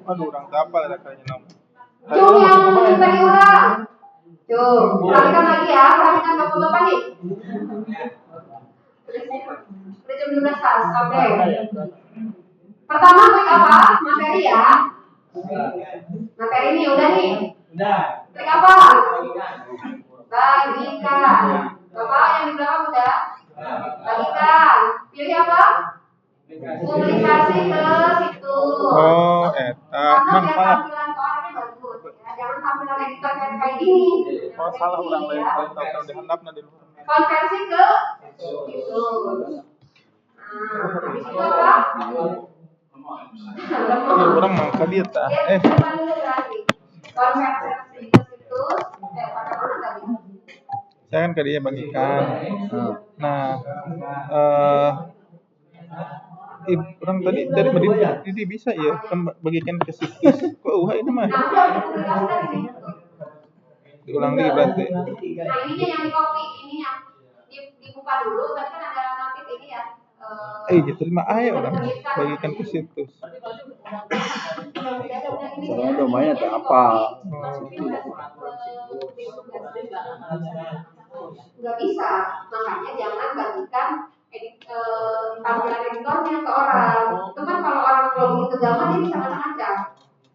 Aduh, orang kapal ada kayaknya nom. Cung yang minta diulang. Cung, ulangikan lagi ya, perhatikan bapak-bapak nih. Udah jam 12 pas, oke. Pertama klik apa? Materi ya. Materi ini udah nih. Klik apa? Bagikan. Bapak yang di belakang udah. Bagikan. Pilih apa? Publikasi ke situs. Oh, Karena biar salah. tampilan orangnya bagus. Ya. Jangan tampilan editor kayak gini. Oh, salah orang lain paling tahu di handap nanti. Konversi ke situs. Nah, habis itu apa? Orang mangka dia tah. Konversi ke situs. Pada mana tadi? Saya kan ke dia bagikan. Nah, orang tadi dari ini bisa ya bagikan ke situs. Kok ini mah Nah, udah dipublikasikan di sini. diulang lagi berarti. Nah, ininya yang di copy, ini yang dibuka dulu. Tadi kan ada notif ini ya. Terima aja orang bagikan ke situs. Soalnya domainnya ada apa? Nggak bisa, makanya jangan bagikan tampilan editornya ke orang. Itu kan kalau orang login ke gambar dia bisa macam-macam.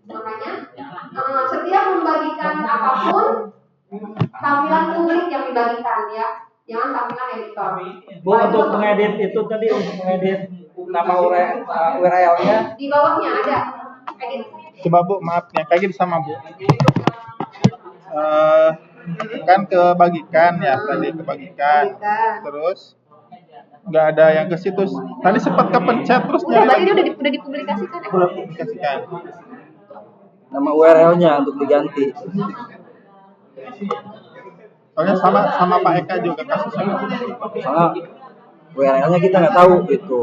Makanya setiap membagikan apapun tampilan publik yang dibagikan ya, jangan tampilan editor. Bu, untuk mengedit itu tadi untuk mengedit nama URL-nya Di bawahnya ada edit. Coba Bu, maafnya kayak gitu sama Bu. Kan kebagikan ya, tadi kebagikan. Terus nggak ada yang ke situs. Tadi sempat kepencet terus nyari Berarti lagi. dia udah dipublikasikan ya? Udah publikasikan. nama URL-nya untuk diganti. Soalnya sama Pak Eka juga kasusnya. Soalnya URL-nya kita nggak tahu gitu.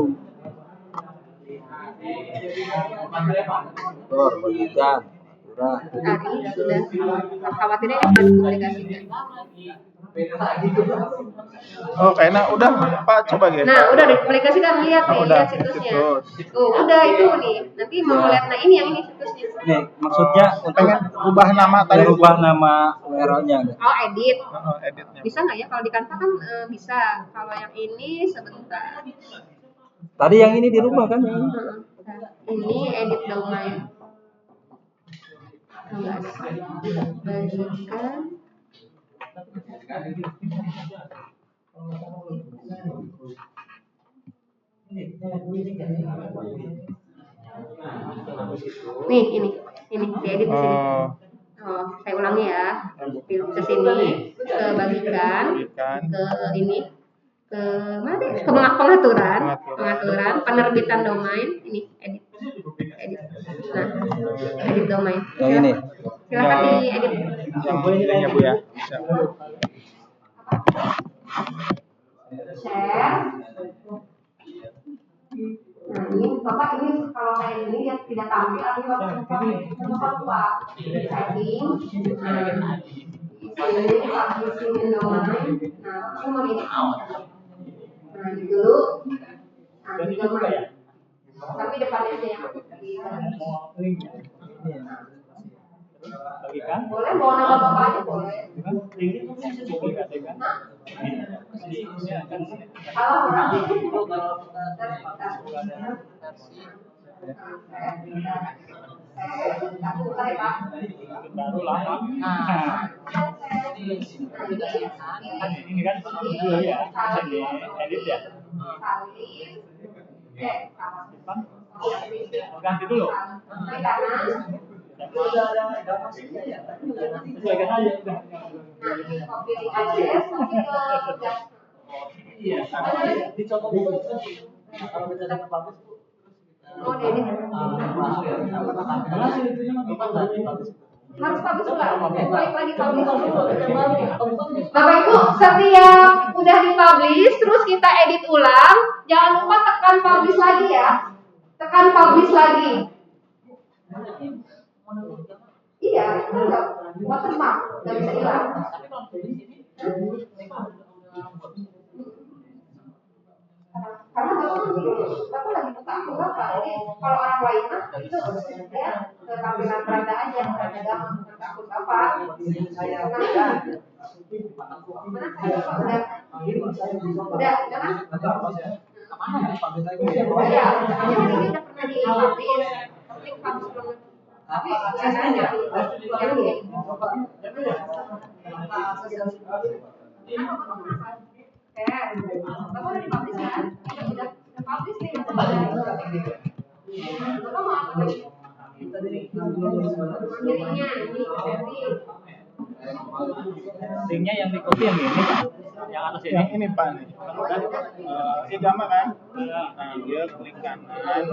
Bagikan. Ari sudah khawatirnya ini sudah dipublikasikan. Oh, kayaknya udah Pak coba gitu. Nah, udah dipublikasikan, lihat nih, Udah, lihat situsnya. situs. Udah itu nih. Nanti mau lihat, nah ini yang ini situsnya. Nih, maksudnya untuk Pengen ubah nama tadi. merubah nama URL-nya. Oh, edit. Editnya. Bisa nggak ya? Kalau di Canva kan bisa. Kalau yang ini sebentar. Tadi yang ini dirubah kan yang ini. Ini edit domain. Enggak ada. Bagikan. Nih, ini diedit di sini. Oh, saya ulangi ya. Ke sini, ke bagikan, ke ini, ke mana? Ke pengaturan, penerbitan domain, ini edit. Nah, edit domain. Yang ini. Silakan diedit. Yang ininya Bu ya. Share. Nah, ini Bapak ini kalau kayak gini dia tidak tampil, artinya Bapak Bapak lupa. Setting, publishing and domain. Nah, semua ini. Nah, dulu. Nah, domain. Tapi depannya aja yang boleh, mau nama Bapak aja boleh. Kalau orang itu baru lama. Ini kan dulu ya, di edit ya. Ganti dulu. Sesuaikan aja udah. Iya. Dicoba dulu. Kalau kita dapat bagus. Harus publish juga. Balik lagi publish. Bapak Ibu, setiap udah dipublish terus kita edit ulang, jangan lupa tekan publish lagi ya. Tekan publish lagi. Iya, itu enggak watermark, enggak bisa hilang. Karena bapak lagi buka akun bapak. Jadi kalau orang lain mah itu ya tampilan beranda aja, beranda gampang bukan akun bapak. Saya mana saya udah kan? Ya, ini udah pernah dipublish, tapi publish tapi biasanya Bapak udah dipublish kan? Udah publish nih. Bapak mau apa lagi? Linknya ini. Linknya yang di copy yang ini, yang atas ini. Yang ini Pak. Ini gambar kan? Nah dia klik kanan,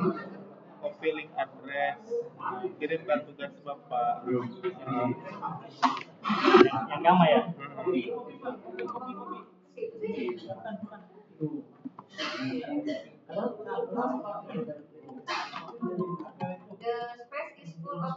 copy link address, kirimkan tugas Bapak. Yang gambar ya? The space is full of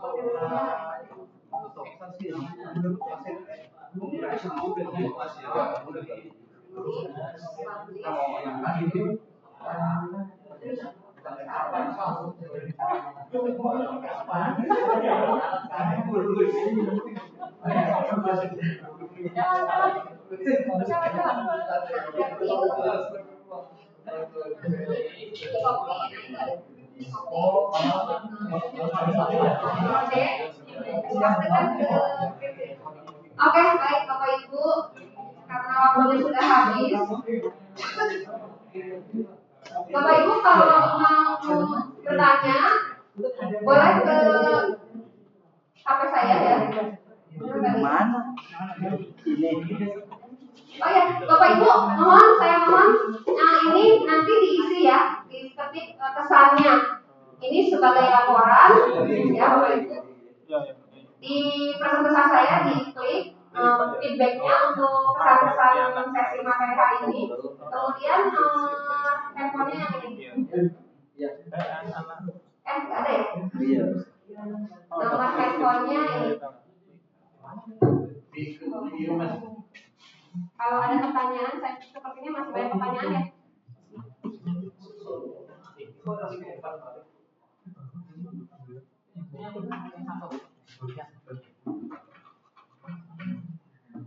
Oke, baik Bapak Ibu, karena waktunya sudah habis. Bapak Ibu kalau mau bertanya, boleh ke HP saya ya. Mana? Ini. Oh ya, Bapak Ibu, saya mohon, ini nanti diisi ya, diketik kesannya. Ini sebagai laporan, ya Bapak Ibu. Di presentasi saya diklik feedbacknya untuk kesan-kesan sesi materi hari ini. Kemudian handphonenya yang ini. Nggak ada ya? Iya. Nomor handphonenya ini. Kalau ada pertanyaan, saya sepertinya masih banyak pertanyaan ya.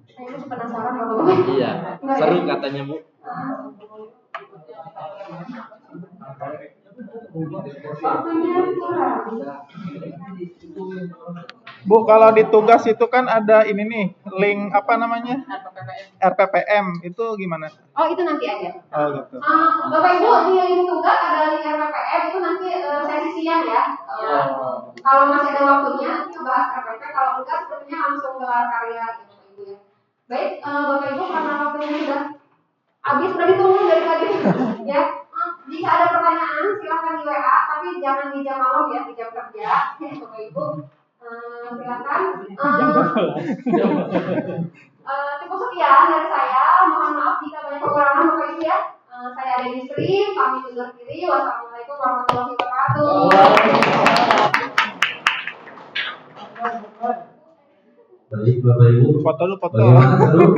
Saya masih penasaran kalau Iya, seru katanya Bu. Bu, kalau di tugas itu kan ada ini nih, link apa namanya? RPPM. Itu gimana? Oh, itu nanti aja. Oh, gitu. Bapak Ibu, di link tugas ada link RPPM, itu nanti sesi siang ya. Kalau masih ada waktunya, kita bahas RPP. Kalau enggak, sepertinya langsung gelar karya gitu, Ibu ya. Baik, Bapak Ibu, karena waktunya sudah habis, sudah ditunggu dari tadi ya. Jika ada pertanyaan, silakan di WA, tapi jangan di jam malam ya, di jam kerja. Bapak Ibu, silakan. Cukup sekian dari saya. Mohon maaf jika banyak kekurangan Bapak Ibu ya. Saya ada di stream, pamit undur diri. Wassalamualaikum. Assalamualaikum warahmatullahi wabarakatuh. Baik Bapak Ibu, Foto lu, foto. bagaimana seru?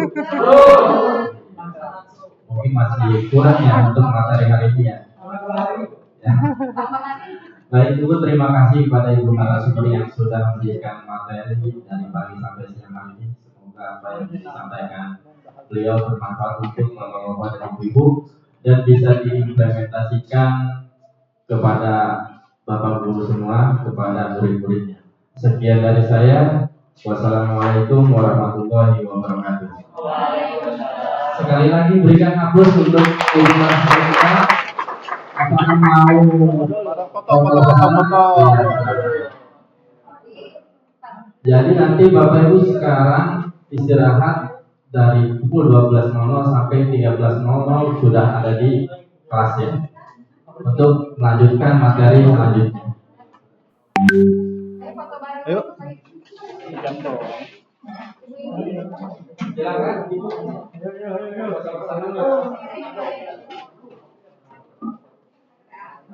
Mungkin masih kurang ya untuk materi hari ini ya. Ya. Baik Ibu, terima kasih kepada Ibu narasumber yang sudah memberikan materi dari pagi sampai siang hari ini. Semoga apa yang disampaikan beliau bermanfaat untuk Bapak-Bapak dan Ibu-Ibu dan bisa diimplementasikan kepada Bapak Guru semua, kepada murid-muridnya. Sekian dari saya. Wassalamualaikum warahmatullahi wabarakatuh. Sekali lagi berikan aplaus untuk Ibu narasumber kita. Apakah mau Foto. Jadi nanti Bapak Ibu sekarang istirahat dari pukul 12.00 sampai 13.00 sudah ada di kelasnya untuk melanjutkan materi selanjutnya. Ayo. Jam dong. Silakan.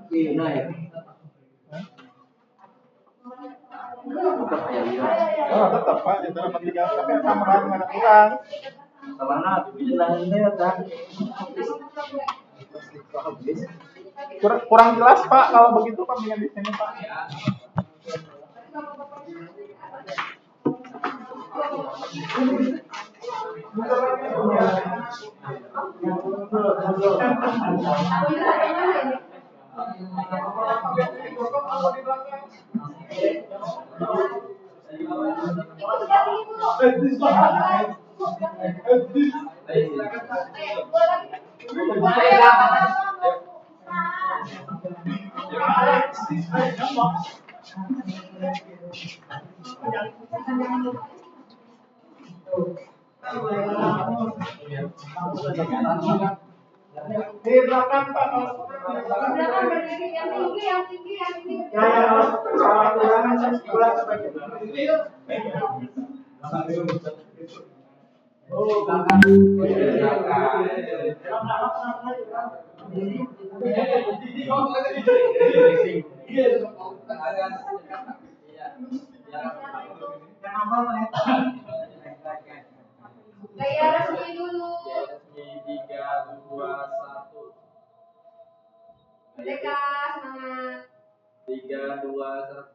Nah ya. Oh, tetap Pak, itu dapat 3 tapi tambahan mana kurang. Kemana? Bilangnya ya kan. Kurang jelas Pak kalau begitu Pak dengan di sini Pak. Di belakang Pak. Silakan berdiri yang tinggi. Layar resmi dulu. 3, 2, 1. Merdeka, semangat. 3, 2, 1.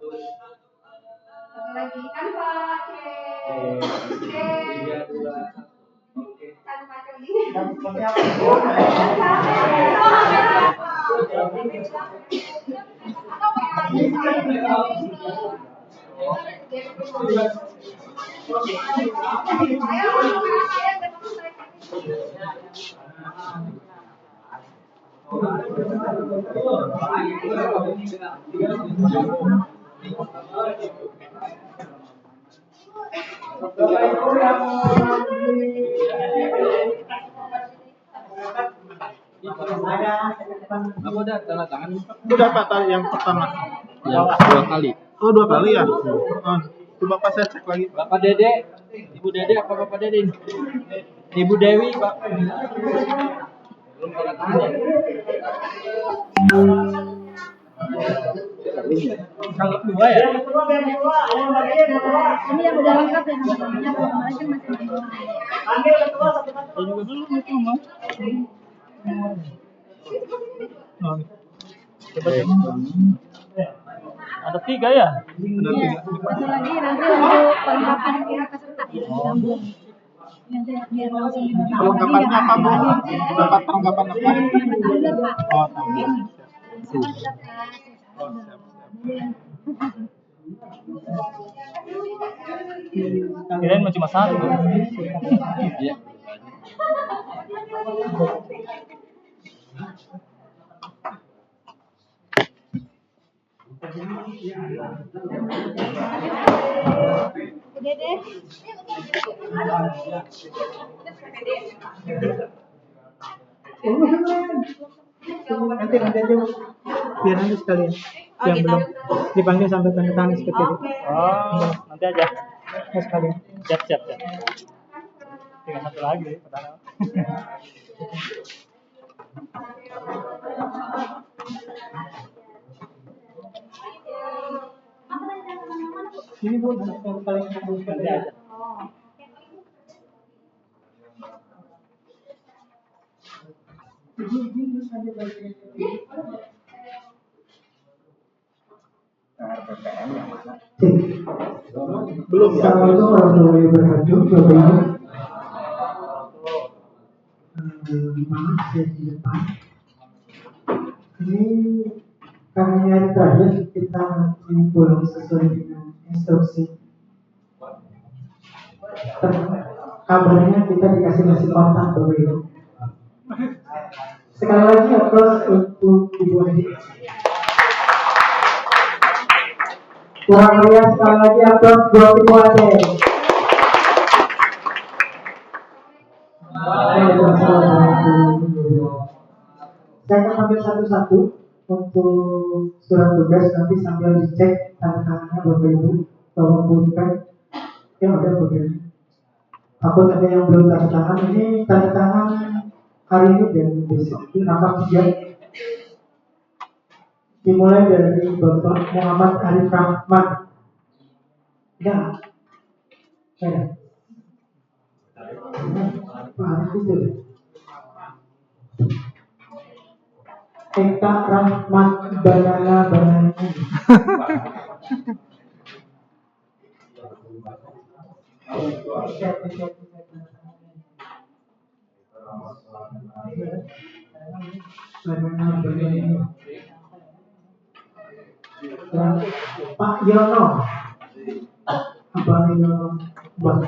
Satu lagi, tanpa cek. 3, 2, 1. Oke. Tanpa kali. Apa udah tanda tangan? Sudah Pak tadi yang pertama. Yang 2 kali. Oh 2 kali ya? Oh, coba Pak saya cek lagi. Bapak Dede, Ibu Dede apa Bapak Dede? Ibu Dewi, Pak. Belum tanda tangan ya? Kalau 2 ya? Ini yang udah lengkap ya namanya, kalau kemarin kan masih manual. Saya juga dulu itu mau. Oh. Coba cek. Ada 3 ya? Ada Iya, 3. satu lagi nanti untuk pelengkapan peserta ya digabung. Nanti biar langsung dibawa. Perlengkapannya apa Bu? Dapat perlengkapan apa? Dapat tumbler Pak. Oh, tambah. Sama kita tes. Oh, siap. Kirain cuma 1. Iya. Udah deh. Nanti aja biar nanti sekalian yang belum dipanggil sampai tanda tangan seperti itu. Oh, nanti aja. Ya sekalian. Siap. Tinggal 1 lagi padahal. Ini Bu, yang paling aku sekali aja. RPPM yang mana? Belum ya? Assalamualaikum warahmatullahi wabarakatuh. Bapak Ibu. Maaf saya di depan. Ini karena ini hari terakhir kita pulang sesuai dengan instruksi. Kabarnya kita dikasih kontak Bapak Ibu. Sekali lagi aplaus untuk Ibu Edi. Kurang meriah sekali lagi aplaus buat Ibu Ade. Saya akan ambil satu-satu untuk surat tugas, nanti sambil dicek tanda tangannya Bapak Ibu bahwa bukan yang ada Bapak Ibu. Takut ada yang belum tanda tangan, ini tanda tangan hari ini dan besok. Ini nomor 3. Dimulai dari Bapak Muhammad Arif Rahman. Ya. Ya. Pak Arif itu. Eka Rahmat banana. Dan Pak Yono. Apa Yono? Bang.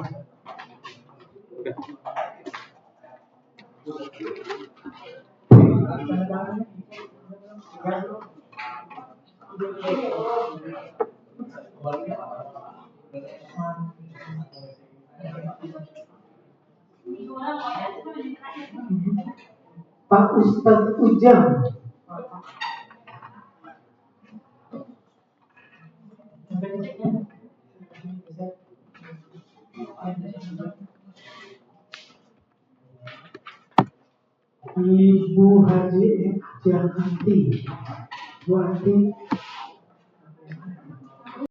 Pak Ustadz Ujang. Ibu Haji Jahanti. Bu Haji